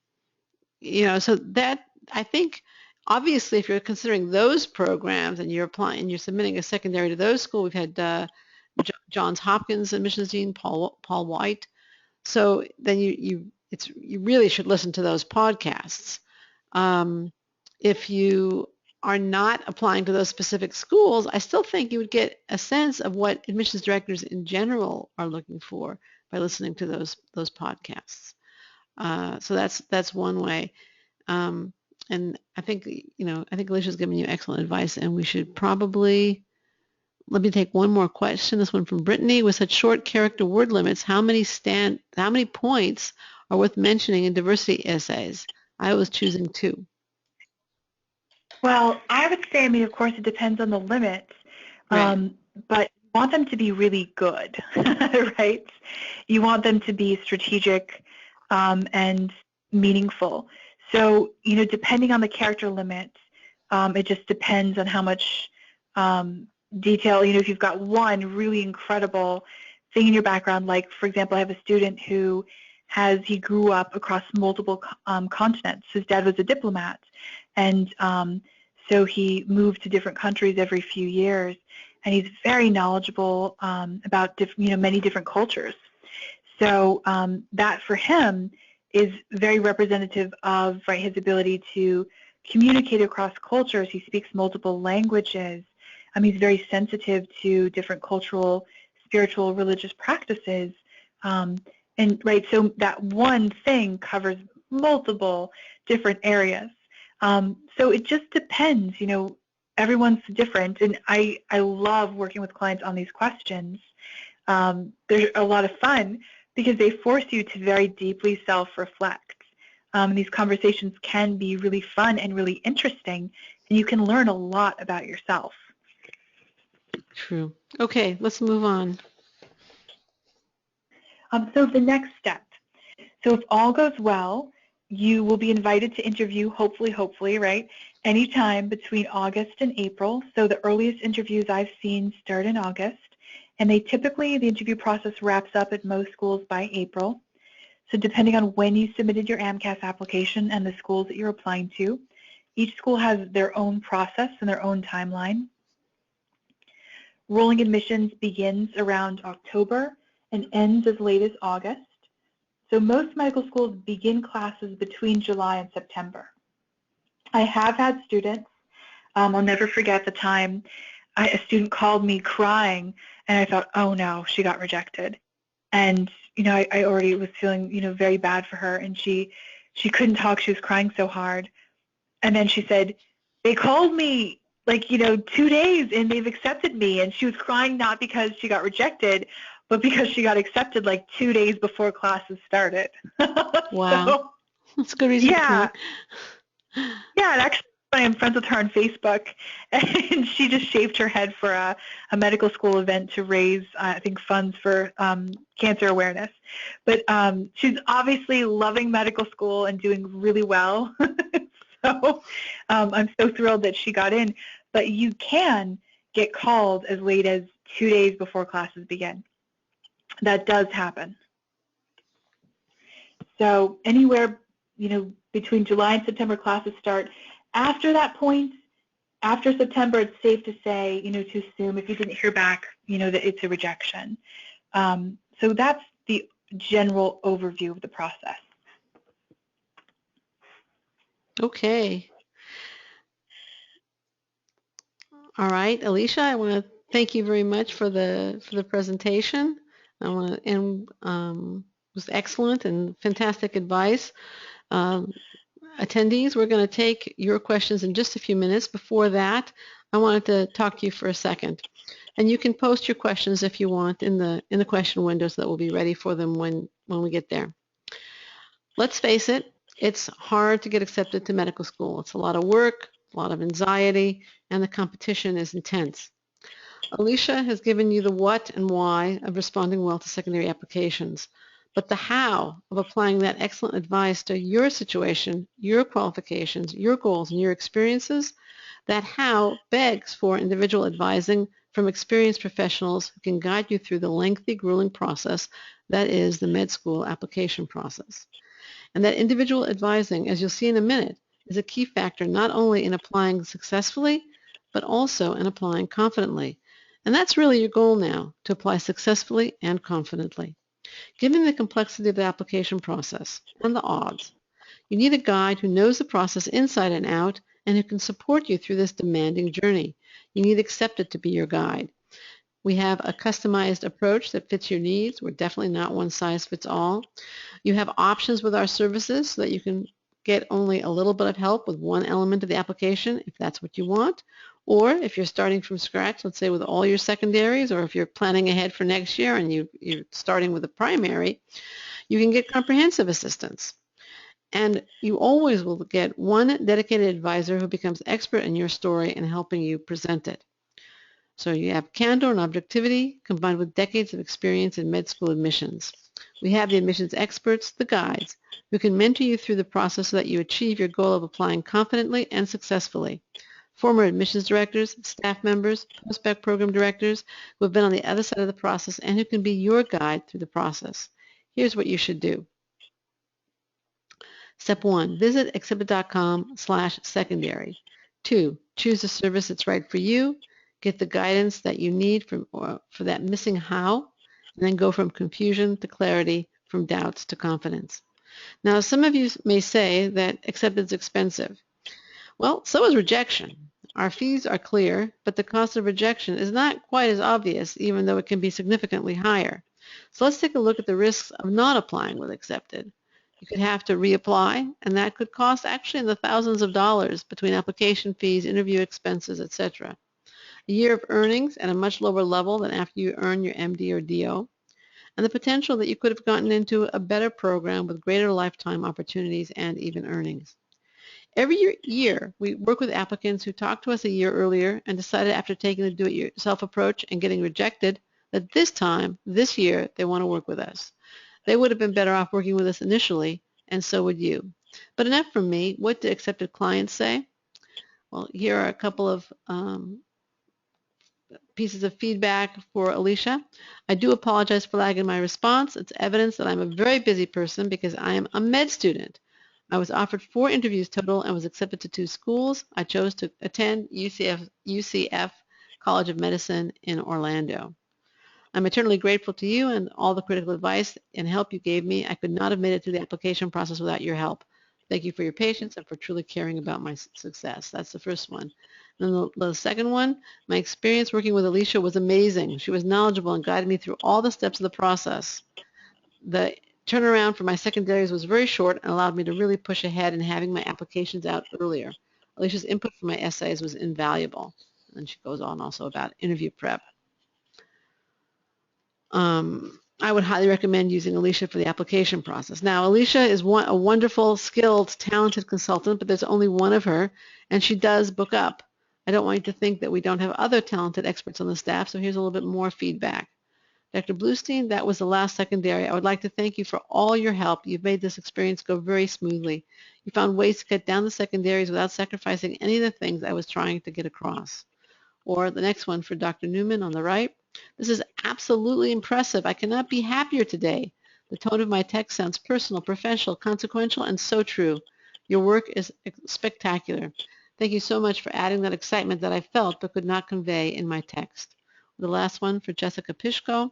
that, I think, obviously, if you're considering those programs and you're applying and you're submitting a secondary to those schools, we've had Johns Hopkins admissions dean Paul White. So then you really should listen to those podcasts. If you are not applying to those specific schools, I still think you would get a sense of what admissions directors in general are looking for by listening to those podcasts. So that's one way. And I think Alicia's given you excellent advice, and we should probably. Let me take one more question. This one from Brittany. With such short character word limits, how many points are worth mentioning in diversity essays? I was choosing 2. Well, I would say, of course, it depends on the limits, Right. but you want them to be really good, right? You want them to be strategic and meaningful. So, depending on the character limit, it just depends on how much detail, if you've got one really incredible thing in your background, like, for example, I have a student who he grew up across multiple continents. His dad was a diplomat, and so he moved to different countries every few years, and he's very knowledgeable about many different cultures. So that for him is very representative of his ability to communicate across cultures. He speaks multiple languages. He's very sensitive to different cultural, spiritual, religious practices. So that one thing covers multiple different areas. So it just depends, everyone's different, and I love working with clients on these questions. They're a lot of fun, because they force you to very deeply self-reflect. These conversations can be really fun and really interesting, and you can learn a lot about yourself. True. Okay, let's move on. So the next step. So if all goes well, you will be invited to interview, hopefully, right, anytime between August and April. So the earliest interviews I've seen start in August, and the interview process wraps up at most schools by April. So depending on when you submitted your AMCAS application and the schools that you're applying to, each school has their own process and their own timeline. Rolling admissions begins around October and ends as late as August. So most medical schools begin classes between July and September. I have had students, I'll never forget the time a student called me crying, and I thought, oh no, she got rejected. And I already was feeling very bad for her, and she couldn't talk. She was crying so hard. And then she said, they called me like 2 days and they've accepted me. And she was crying not because she got rejected, but because she got accepted like 2 days before classes started. Wow. So, that's a good reason to cry. Yeah, and actually I'm friends with her on Facebook, and she just shaved her head for a medical school event to raise, I think, funds for cancer awareness. But she's obviously loving medical school and doing really well. So I'm so thrilled that she got in. But you can get called as late as 2 days before classes begin. That does happen. So anywhere, between July and September classes start. After that point, after September, it's safe to say, to assume if you didn't hear back, that it's a rejection. So that's the general overview of the process. Okay. All right, Alicia, I want to thank you very much for the presentation. I want to, and it was excellent and fantastic advice. Attendees, we're going to take your questions in just a few minutes. Before that, I wanted to talk to you for a second. And you can post your questions if you want in the question window so that we'll be ready for them when we get there. Let's face it, it's hard to get accepted to medical school. It's a lot of work, a lot of anxiety, and the competition is intense. Alicia has given you the what and why of responding well to secondary applications. But the how of applying that excellent advice to your situation, your qualifications, your goals, and your experiences, that how begs for individual advising from experienced professionals who can guide you through the lengthy, grueling process that is the med school application process. And that individual advising, as you'll see in a minute, is a key factor not only in applying successfully, but also in applying confidently. And that's really your goal now, to apply successfully and confidently. Given the complexity of the application process and the odds, you need a guide who knows the process inside and out and who can support you through this demanding journey. You need Accepted to be your guide. We have a customized approach that fits your needs. We're definitely not one size fits all. You have options with our services so that you can get only a little bit of help with one element of the application if that's what you want. Or if you're starting from scratch, let's say with all your secondaries, or if you're planning ahead for next year and you're starting with a primary, you can get comprehensive assistance. And you always will get one dedicated advisor who becomes expert in your story and helping you present it. So you have candor and objectivity combined with decades of experience in med school admissions. We have the admissions experts, the guides, who can mentor you through the process so that you achieve your goal of applying confidently and successfully. Former admissions directors, staff members, post-bac program directors who have been on the other side of the process and who can be your guide through the process. Here's what you should do. Step 1, visit accepted.com/secondary. 2, choose a service that's right for you. Get the guidance that you need for that missing how, and then go from confusion to clarity, from doubts to confidence. Now, some of you may say that Accepted is expensive. Well, so is rejection. Our fees are clear, but the cost of rejection is not quite as obvious, even though it can be significantly higher. So let's take a look at the risks of not applying with Accepted. You could have to reapply, and that could cost actually in the thousands of dollars between application fees, interview expenses, etc. A year of earnings at a much lower level than after you earn your MD or DO. and the potential that you could have gotten into a better program with greater lifetime opportunities and even earnings. Every year, we work with applicants who talked to us a year earlier and decided after taking the do-it-yourself approach and getting rejected that this year, they want to work with us. They would have been better off working with us initially, and so would you. But enough from me. What did accepted clients say? Well, here are a couple of pieces of feedback for Alicia. I do apologize for lagging my response. It's evidence that I'm a very busy person because I am a med student. I was offered 4 interviews total and was accepted to 2 schools. I chose to attend UCF College of Medicine in Orlando. I'm eternally grateful to you and all the critical advice and help you gave me. I could not have made it through the application process without your help. Thank you for your patience and for truly caring about my success. That's the first one. And the second one, my experience working with Alicia was amazing. She was knowledgeable and guided me through all the steps of the process. The turnaround for my secondaries was very short and allowed me to really push ahead in having my applications out earlier. Alicia's input for my essays was invaluable. And she goes on also about interview prep. I would highly recommend using Alicia for the application process. Now, Alicia is a wonderful, skilled, talented consultant, but there's only one of her, and she does book up. I don't want you to think that we don't have other talented experts on the staff, so here's a little bit more feedback. Dr. Bluestein, that was the last secondary. I would like to thank you for all your help. You've made this experience go very smoothly. You found ways to cut down the secondaries without sacrificing any of the things I was trying to get across. Or the next one for Dr. Newman on the right. This is absolutely impressive. I cannot be happier today. The tone of my text sounds personal, professional, consequential, and so true. Your work is spectacular. Thank you so much for adding that excitement that I felt but could not convey in my text. The last one for Jessica Pishko.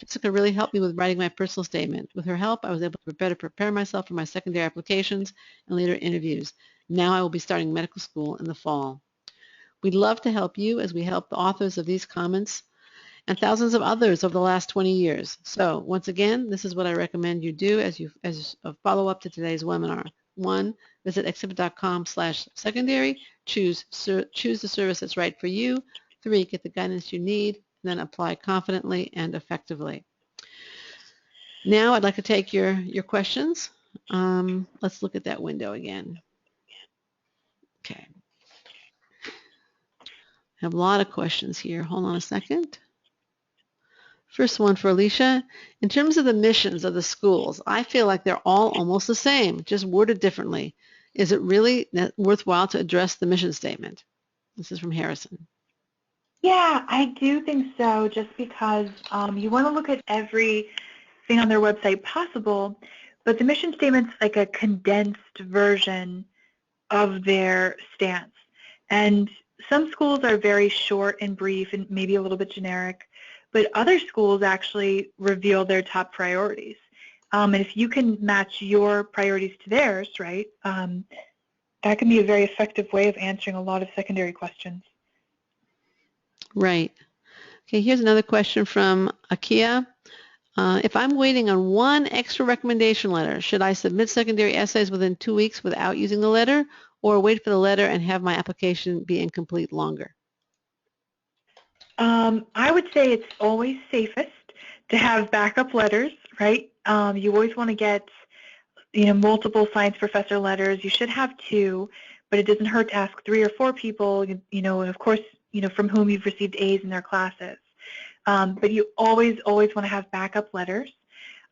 Jessica really helped me with writing my personal statement. With her help, I was able to better prepare myself for my secondary applications and later interviews. Now I will be starting medical school in the fall. We'd love to help you as we help the authors of these comments and thousands of others over the last 20 years. So once again, this is what I recommend you do as a follow-up to today's webinar. 1, visit exhibit.com/secondary, choose the service that's right for you. 3, get the guidance you need, and then apply confidently and effectively. Now I'd like to take your questions. Let's look at that window again. Okay. I have a lot of questions here. Hold on a second. First one for Alicia. In terms of the missions of the schools, I feel like they're all almost the same, just worded differently. Is it really worthwhile to address the mission statement? This is from Harrison. Yeah, I do think so, just because you want to look at everything on their website possible, but the mission statement's like a condensed version of their stance. And some schools are very short and brief and maybe a little bit generic, but other schools actually reveal their top priorities. And if you can match your priorities to theirs, right, that can be a very effective way of answering a lot of secondary questions. Right. Okay, here's another question from Akia. If I'm waiting on one extra recommendation letter, should I submit secondary essays within 2 weeks without using the letter, or wait for the letter and have my application be incomplete longer? I would say it's always safest to have backup letters, right? You always want to get, multiple science professor letters. You should have 2, but it doesn't hurt to ask 3 or 4 people, and of course, from whom you've received A's in their classes. But you always want to have backup letters.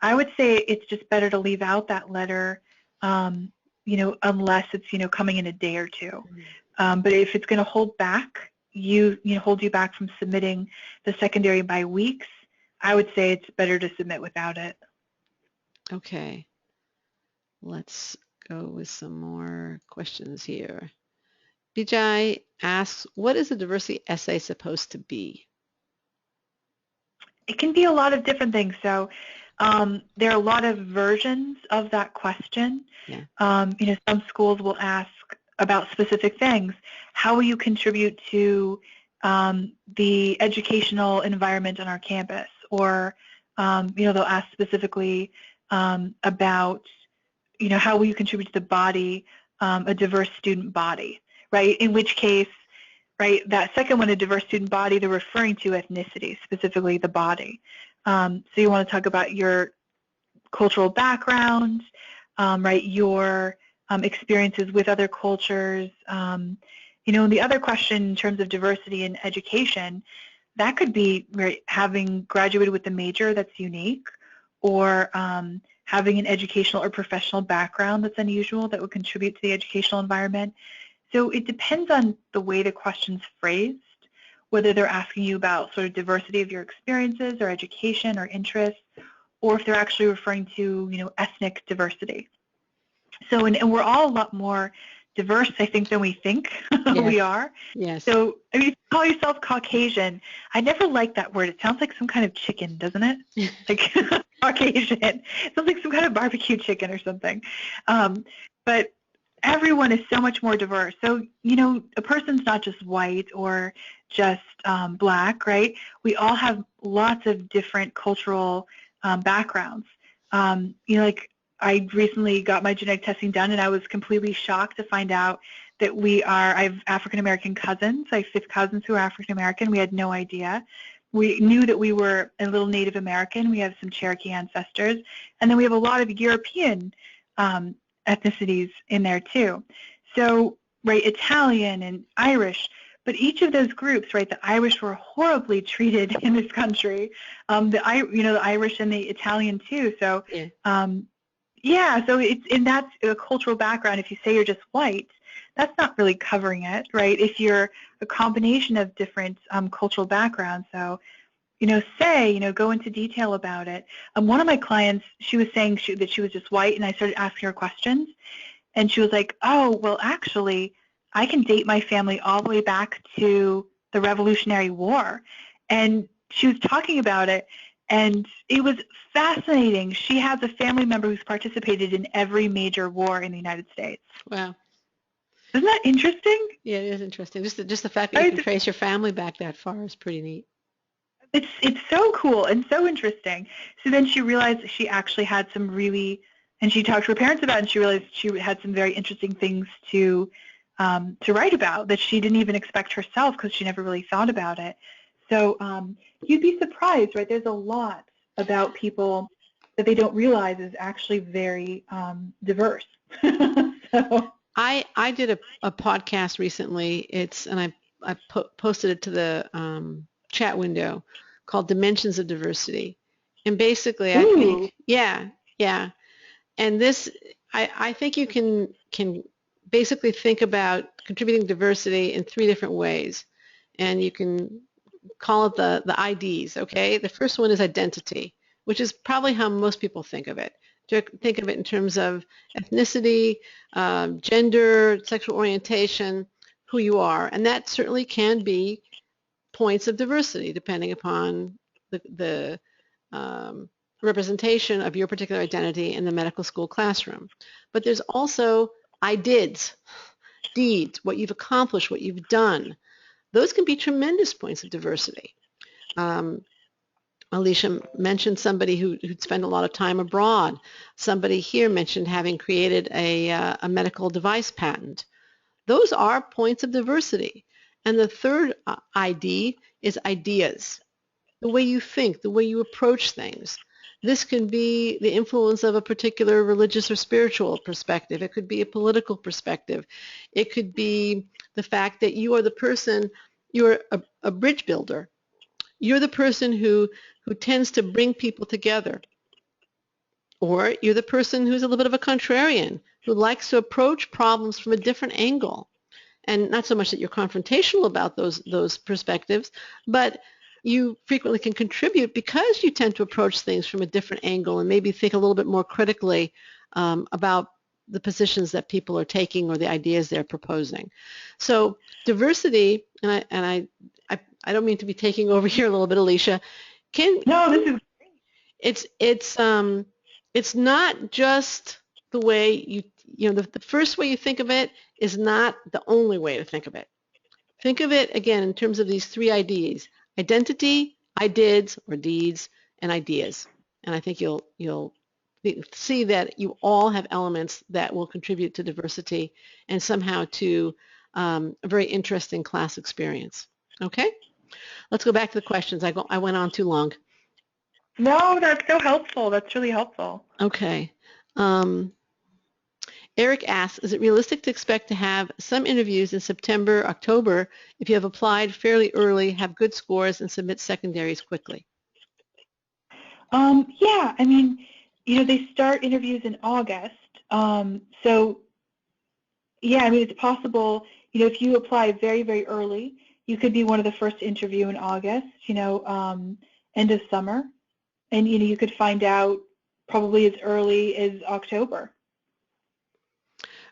I would say it's just better to leave out that letter, unless it's, coming in a day or 2. But if it's going to hold back, hold you back from submitting the secondary by weeks, I would say it's better to submit without it. Okay. Let's go with some more questions here. Vijay asks, what is a diversity essay supposed to be? It can be a lot of different things. So there are a lot of versions of that question. Yeah. Some schools will ask about specific things. How will you contribute to the educational environment on our campus? Or, they'll ask specifically about, how will you contribute to the body, a diverse student body, right? In which case, right, that second one, a diverse student body, they're referring to ethnicity, specifically the body. So you want to talk about your cultural background, right, your experiences with other cultures. And the other question in terms of diversity in education, that could be right, having graduated with a major that's unique, or having an educational or professional background that's unusual that would contribute to the educational environment. So it depends on the way the question's phrased, whether they're asking you about sort of diversity of your experiences or education or interests, or if they're actually referring to, ethnic diversity. So, and we're all a lot more diverse, I think, than we think Yes. we are. Yes. So, I mean, if you call yourself Caucasian, I never like that word. It sounds like some kind of chicken, doesn't it? Like Caucasian. It sounds like some kind of barbecue chicken or something. But everyone is so much more diverse. So, a person's not just white or just black, right? We all have lots of different cultural backgrounds. Like I recently got my genetic testing done, and I was completely shocked to find out that I have African-American cousins. I have fifth cousins who are African-American. We had no idea. We knew that we were a little Native American. We have some Cherokee ancestors. And then we have a lot of European ethnicities in there too. So, right, Italian and Irish. But each of those groups, right, the Irish were horribly treated in this country. The Irish and the Italian too. So, so that's a cultural background. If you say you're just white, that's not really covering it, right? If you're a combination of different cultural backgrounds, so, go into detail about it. One of my clients, she was saying that she was just white, and I started asking her questions, and she was like, oh, well, actually, I can date my family all the way back to the Revolutionary War. And she was talking about it, and it was fascinating. She has a family member who's participated in every major war in the United States. Wow. Isn't that interesting? Yeah, it is interesting. Just the fact that you can trace your family back that far is pretty neat. It's so cool and so interesting. So then she realized that she actually had some really, and she talked to her parents about it, and she realized she had some very interesting things to write about that she didn't even expect herself, because she never really thought about it. So you'd be surprised, right? There's a lot about people that they don't realize is actually very diverse. So. I did a podcast recently. I posted it to the chat window, called Dimensions of Diversity. And basically, I think, yeah. And this, I think you can basically think about contributing diversity in 3 different ways. And you can call it the IDs, okay? The first one is identity, which is probably how most people think of it. Think of it in terms of ethnicity, gender, sexual orientation, who you are. And that certainly can be points of diversity depending upon the representation of your particular identity in the medical school classroom. But there's also deeds, what you've accomplished, what you've done. Those can be tremendous points of diversity. Alicia mentioned somebody who'd spent a lot of time abroad. Somebody here mentioned having created a medical device patent. Those are points of diversity. And the third ID is ideas, the way you think, the way you approach things. This can be the influence of a particular religious or spiritual perspective. It could be a political perspective. It could be the fact that you are the person, you're a bridge builder. You're the person who tends to bring people together. Or you're the person who's a little bit of a contrarian, who likes to approach problems from a different angle. And not so much that you're confrontational about those perspectives, but you frequently can contribute because you tend to approach things from a different angle and maybe think a little bit more critically about the positions that people are taking or the ideas they're proposing. So diversity, and I don't mean to be taking over here a little bit, Alicia. No, this is great. It's not just the way the first way you think of it is not the only way to think of it. Think of it again in terms of these 3 IDs: identity, IDs or deeds, and ideas. And I think you'll see that you all have elements that will contribute to diversity and somehow to a very interesting class experience. Okay? Let's go back to the questions. I went on too long. No, that's so helpful. That's really helpful. Okay. Um, Eric asks, is it realistic to expect to have some interviews in September, October if you have applied fairly early, have good scores, and submit secondaries quickly? Yeah, I mean, they start interviews in August. So, yeah, I mean, it's possible, if you apply very, very early, you could be one of the first to interview in August, end of summer. And, you could find out probably as early as October.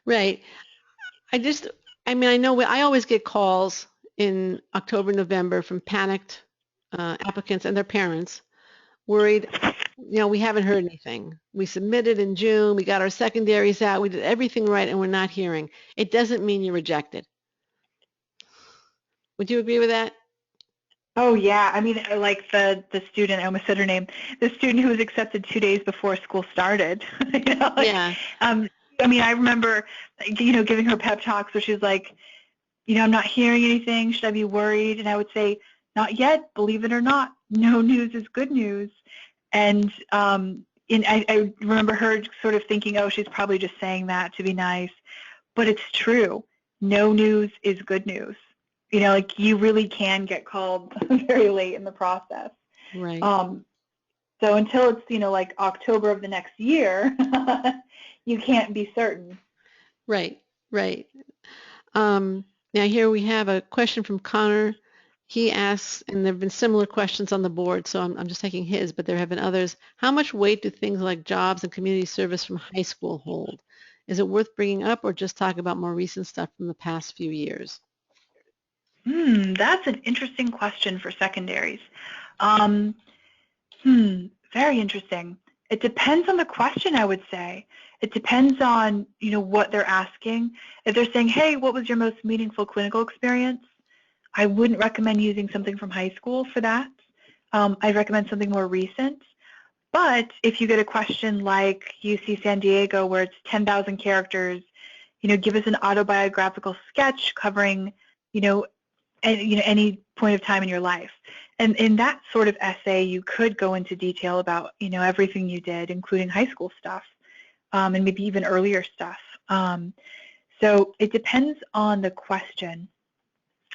Right. I mean, I know I always get calls in October, November from panicked applicants and their parents worried, we haven't heard anything. We submitted in June, we got our secondaries out, we did everything right, and we're not hearing. It doesn't mean you're rejected. Would you agree with that? Oh yeah, I mean, like the student, I almost said her name, the student who was accepted 2 days before school started. Yeah. I mean, I remember, giving her pep talks where she was like, I'm not hearing anything. Should I be worried? And I would say, not yet. Believe it or not, no news is good news. And I remember her sort of thinking, oh, she's probably just saying that to be nice. But it's true. No news is good news. Like you really can get called very late in the process. Right. So until it's, like October of the next year, you can't be certain. Right. Right. Now here we have a question from Connor. He asks, and there have been similar questions on the board, so I'm just taking his, but there have been others. How much weight do things like jobs and community service from high school hold? Is it worth bringing up or just talk about more recent stuff from the past few years? That's an interesting question for secondaries. Um, Very interesting. It depends on the question, I would say. It depends on, what they're asking. If they're saying, hey, what was your most meaningful clinical experience? I wouldn't recommend using something from high school for that. I'd recommend something more recent. But if you get a question like UC San Diego where it's 10,000 characters, give us an autobiographical sketch covering, any point of time in your life. And in that sort of essay, you could go into detail about, everything you did, including high school stuff, and maybe even earlier stuff. So it depends on the question.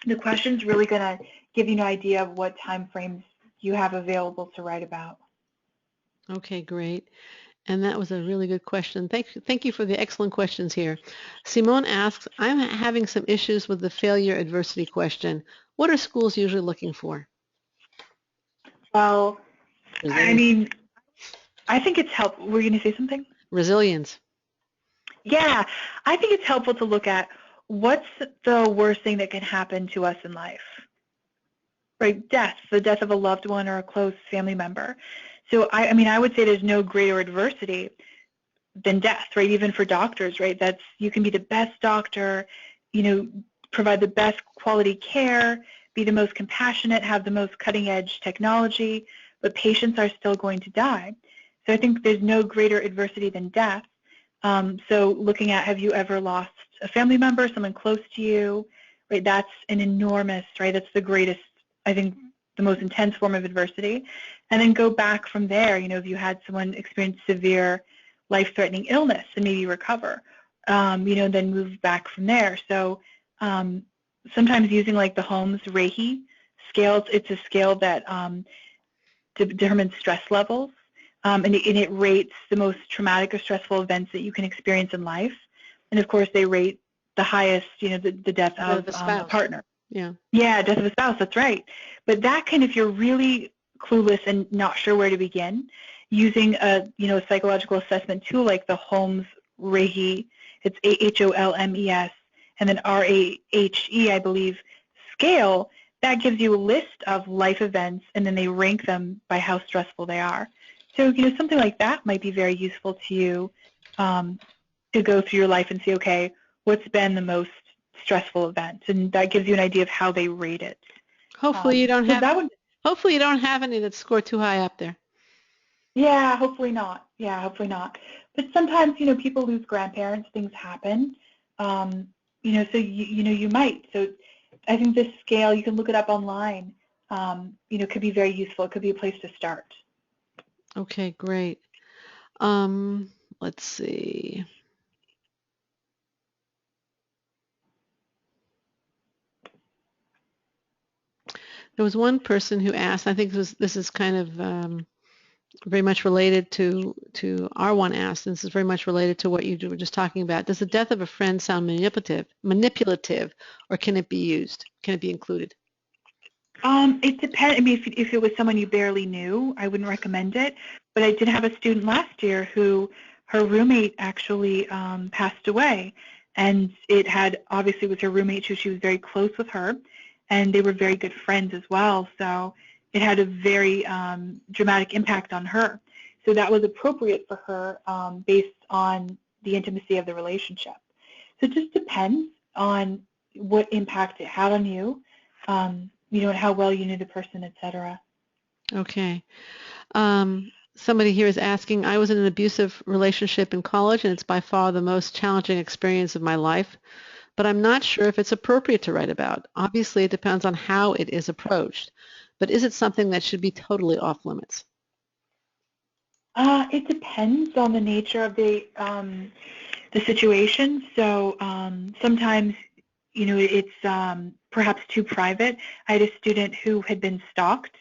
The question's really going to give you an idea of what time frames you have available to write about. Okay, great. And that was a really good question. Thank you for the excellent questions here. Simone asks, I'm having some issues with the failure adversity question. What are schools usually looking for? Well, I Resilience. mean, I think it's helpful. Were you going to say something? Resilience. Yeah, I think it's helpful to look at what's the worst thing that can happen to us in life, right? Death, the death of a loved one or a close family member. So, I mean, I would say there's no greater adversity than death, right? Even for doctors, right? You can be the best doctor, provide the best quality care, be the most compassionate, have the most cutting edge technology, but patients are still going to die. So I think there's no greater adversity than death. So looking at, have you ever lost a family member, someone close to you, right? That's an enormous, right? That's the greatest, I think, the most intense form of adversity. And then go back from there, if you had someone experience severe life-threatening illness and maybe recover, then move back from there. So sometimes using like the Holmes Rahe scale, it's a scale that determines stress levels, and it rates the most traumatic or stressful events that you can experience in life. And of course, they rate the highest, the death of a partner. Yeah. Yeah, death of a spouse, that's right. But that can, if you're really clueless and not sure where to begin, using a psychological assessment tool like the Holmes Rahe, it's AHOLMES, and then RAHE, I believe, scale, that gives you a list of life events, and then they rank them by how stressful they are. So, something like that might be very useful to you to go through your life and see, okay, what's been the most stressful event? And that gives you an idea of how they rate it. Hopefully you don't have any that score too high up there. Yeah, hopefully not. Yeah, hopefully not. But sometimes, people lose grandparents, things happen. So you might. So I think this scale, you can look it up online. Could be very useful. It could be a place to start. Okay, great. Let's see. There was one person who asked, I think this is kind of very much related to our one asked, and this is very much related to what you were just talking about. Does the death of a friend sound manipulative, or can it be used? Can it be included? It depends. I mean, if it was someone you barely knew, I wouldn't recommend it. But I did have a student last year who her roommate actually passed away, and it had obviously was her roommate who she was very close with her, and they were very good friends as well. So it had a very dramatic impact on her. So that was appropriate for her based on the intimacy of the relationship. So it just depends on what impact it had on you. And how well you knew the person, etc. Okay. Somebody here is asking, I was in an abusive relationship in college, and it's by far the most challenging experience of my life, but I'm not sure if it's appropriate to write about. Obviously, it depends on how it is approached, but is it something that should be totally off limits? It depends on the nature of the situation. So sometimes, it's perhaps too private. I had a student who had been stalked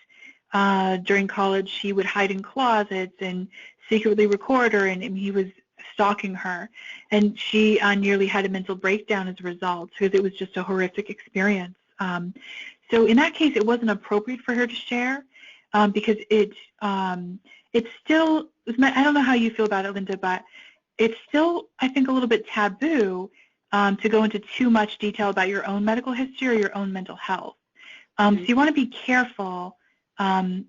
during college. She would hide in closets and secretly record her, and he was stalking her. And she nearly had a mental breakdown as a result because it was just a horrific experience. So in that case, it wasn't appropriate for her to share because it's still, I don't know how you feel about it, Linda, but it's still, I think, a little bit taboo to go into too much detail about your own medical history or your own mental health. So you want to be careful in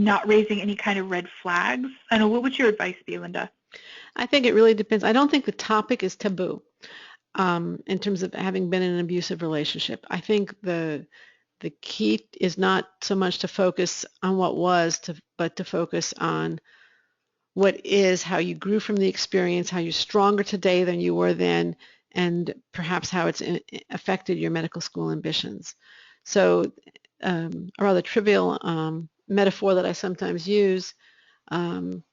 not raising any kind of red flags. I know, what would your advice be, Linda? I think it really depends. I don't think the topic is taboo in terms of having been in an abusive relationship. I think the key is not so much to focus on what was, but to focus on what is, how you grew from the experience, how you're stronger today than you were then, and perhaps how it's affected your medical school ambitions. So a rather trivial metaphor that I sometimes use, um,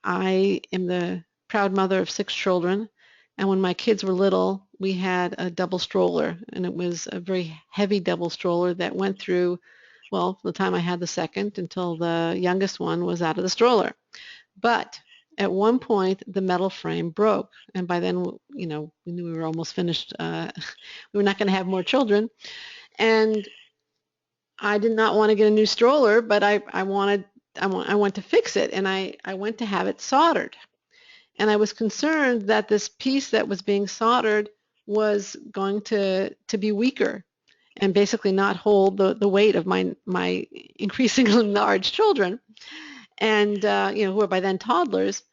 I am the proud mother of 6 children, and when my kids were little, we had a double stroller, and it was a very heavy double stroller that went through, well, the time I had the second until the youngest one was out of the stroller. But at one point, the metal frame broke, and by then, we knew we were almost finished. We were not going to have more children, and I did not want to get a new stroller, but I went to fix it, and I went to have it soldered. And I was concerned that this piece that was being soldered was going to be weaker and basically not hold the weight of my increasingly large children, and who are by then toddlers.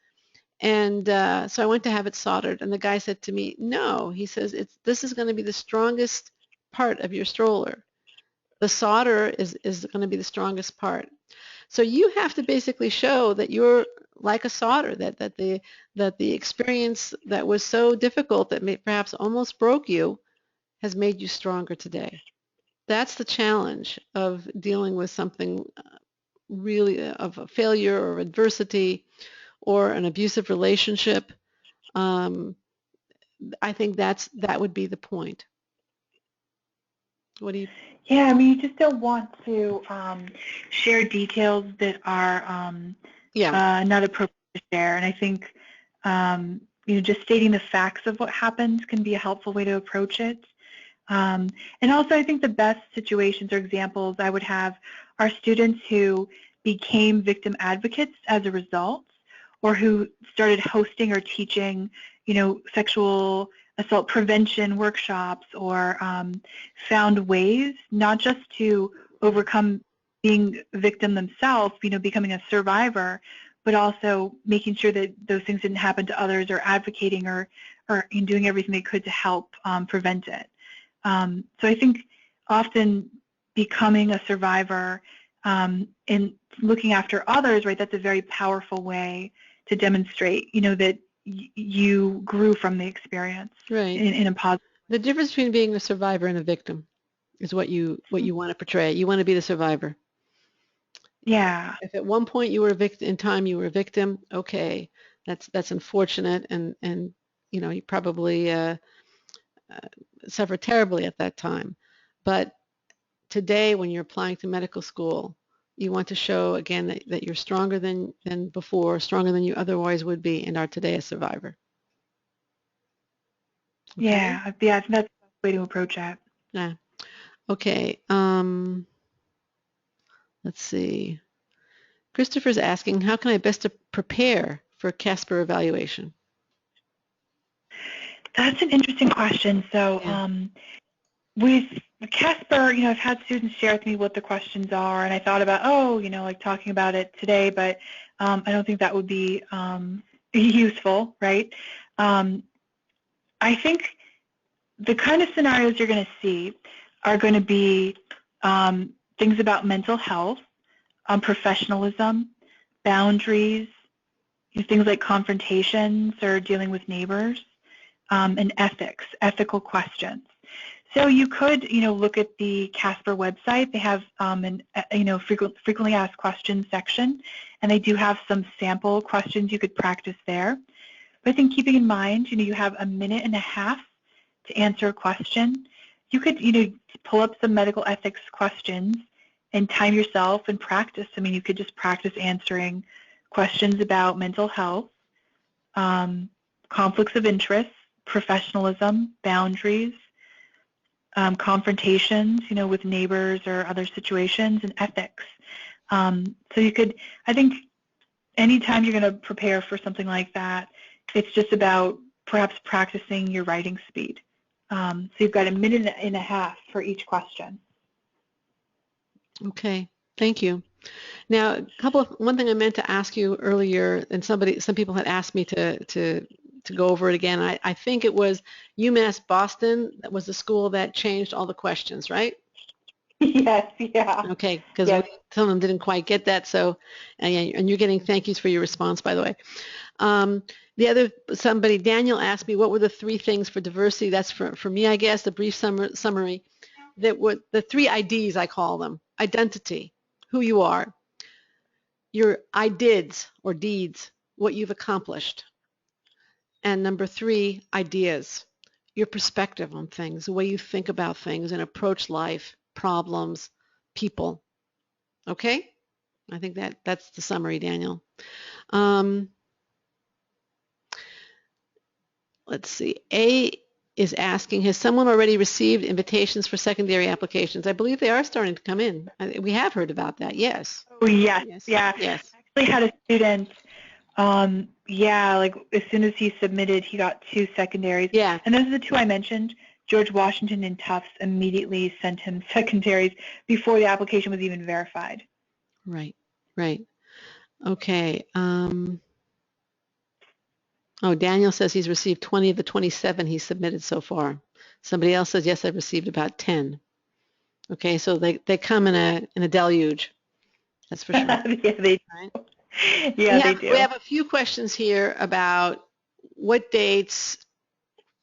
And so I went to have it soldered, and the guy said to me, "No," he says, this is going to be the strongest part of your stroller. The solder is going to be the strongest part. So you have to basically show that you're like a solder, that the experience that was so difficult that perhaps almost broke you has made you stronger today. That's the challenge of dealing with something really of a failure or adversity or an abusive relationship. Um, I think that would be the point. What do you? Yeah, I mean, you just don't want to share details that are Yeah. not appropriate to share. And I think, just stating the facts of what happens can be a helpful way to approach it. And also, I think the best situations or examples I would have are students who became victim advocates as a result, or who started hosting or teaching, sexual assault prevention workshops, or found ways not just to overcome being a victim themselves, becoming a survivor, but also making sure that those things didn't happen to others, or advocating or in doing everything they could to help prevent it. So I think often becoming a survivor and looking after others, right, that's a very powerful way to demonstrate, that you grew from the experience Right. in a positive. The difference between being a survivor and a victim is what you want to portray. You want to be the survivor. Yeah. If at one point you were a victim, in time you were a victim, okay, that's unfortunate, and you know, you probably suffered terribly at that time. But today, when you're applying to medical school, you want to show again that you're stronger than before, stronger than you otherwise would be, and are today a survivor. Okay? Yeah. Yeah. I think that's the best way to approach it. Yeah. Okay. Let's see. Christopher's asking, how can I best prepare for Casper evaluation? That's an interesting question. So Yeah. with Casper, I've had students share with me what the questions are, and I thought about, like talking about it today, but I don't think that would be useful, right? Um, I think the kind of scenarios you're going to see are going to be things about mental health, professionalism, boundaries, things like confrontations or dealing with neighbors, and ethics, ethical questions. So you could, look at the Casper website. They have frequently asked questions section, and they do have some sample questions you could practice there. But I think keeping in mind, you have a minute and a half to answer a question. You could, pull up some medical ethics questions and time yourself and practice. I mean, you could just practice answering questions about mental health, conflicts of interest, professionalism, boundaries, confrontations, with neighbors or other situations, and ethics. So you could, I think, anytime you're going to prepare for something like that, it's just about perhaps practicing your writing speed. So you've got a minute and a half for each question. Okay. Thank you. Now, one thing I meant to ask you earlier, and some people had asked me to go over it again. I think it was UMass Boston that was the school that changed all the questions, right? Yes, yeah. Okay, because Yes. some of them didn't quite get that. So, and you're getting thank yous for your response, by the way. Daniel asked me, what were the 3 things for diversity? That's for me, I guess, the brief summary. That were the 3 IDs, I call them: identity, who you are; your IDIDs or deeds, what you've accomplished; and number 3, ideas, your perspective on things, the way you think about things and approach life, problems, people. Okay? I think that's the summary, Daniel. Let's see. A is asking, has someone already received invitations for secondary applications? I believe they are starting to come in. We have heard about that, yes. Oh, yes, Yes. yeah. Yes. I actually had a student, like as soon as he submitted, he got 2 secondaries. Yeah. And those are the 2 I mentioned. George Washington and Tufts immediately sent him secondaries before the application was even verified. Right, right. Okay. Daniel says he's received 20 of the 27 he's submitted so far. Somebody else says, yes, I've received about 10. Okay, so they come in a deluge. That's for sure. Yeah, they do. Right? Yeah, they do. We have a few questions here about what dates,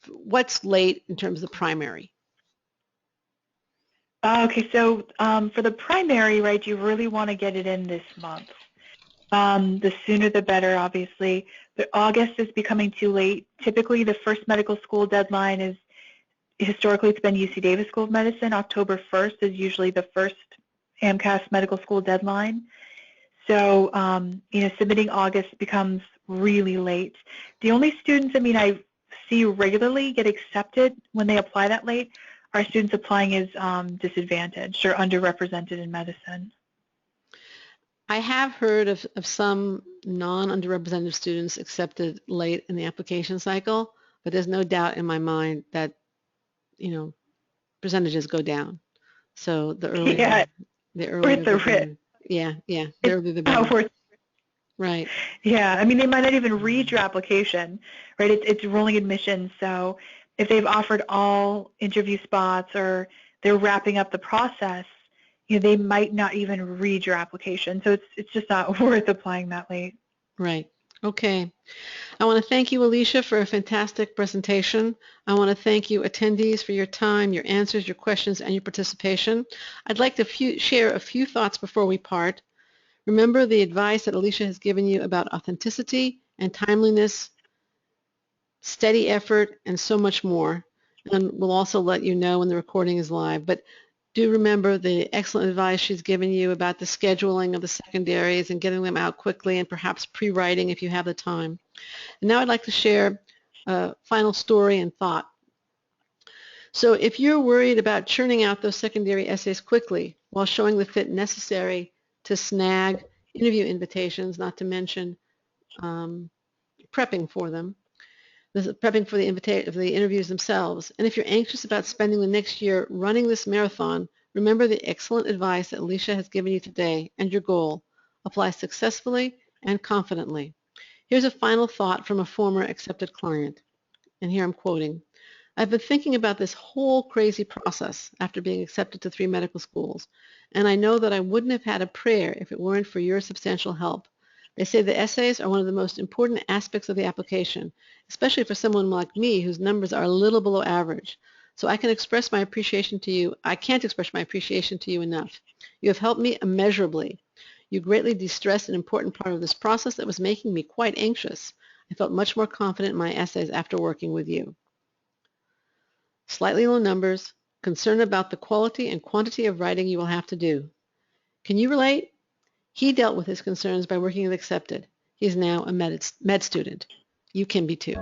what's late in terms of the primary. Okay, so for the primary, right, you really want to get it in this month. The sooner the better, obviously. But August is becoming too late. Typically, the first medical school deadline is, historically, it's been UC Davis School of Medicine. October 1st is usually the first AMCAS medical school deadline. So, submitting August becomes really late. The only students, I see regularly get accepted when they apply that late are students applying as disadvantaged or underrepresented in medicine. I have heard of some non-underrepresented students accepted late in the application cycle, but there's no doubt in my mind that, percentages go down. So the earlier, Yeah, the earlier the better. Yeah, the earlier the better. Right. Yeah, they might not even read your application, right? It's rolling admissions, so if they've offered all interview spots or they're wrapping up the process, they might not even read your application. So it's just not worth applying that late. Right. Okay. I want to thank you, Alicia, for a fantastic presentation. I want to thank you, attendees, for your time, your answers, your questions, and your participation. I'd like to share a few thoughts before we part. Remember the advice that Alicia has given you about authenticity and timeliness, steady effort, and so much more. And we'll also let you know when the recording is live. But do remember the excellent advice she's given you about the scheduling of the secondaries and getting them out quickly and perhaps pre-writing if you have the time. And now I'd like to share a final story and thought. So if you're worried about churning out those secondary essays quickly while showing the fit necessary to snag interview invitations, not to mention prepping for them, prepping for the interviews themselves, and if you're anxious about spending the next year running this marathon, remember the excellent advice that Alicia has given you today and your goal. Apply successfully and confidently. Here's a final thought from a former accepted client, and here I'm quoting. I've been thinking about this whole crazy process after being accepted to 3 medical schools, and I know that I wouldn't have had a prayer if it weren't for your substantial help. They say the essays are one of the most important aspects of the application, especially for someone like me whose numbers are a little below average. So I can't express my appreciation to you enough. You have helped me immeasurably. You greatly de-stressed an important part of this process that was making me quite anxious. I felt much more confident in my essays after working with you. Slightly low numbers, concern about the quality and quantity of writing you will have to do. Can you relate? He dealt with his concerns by working with Accepted. He is now a med student. You can be too.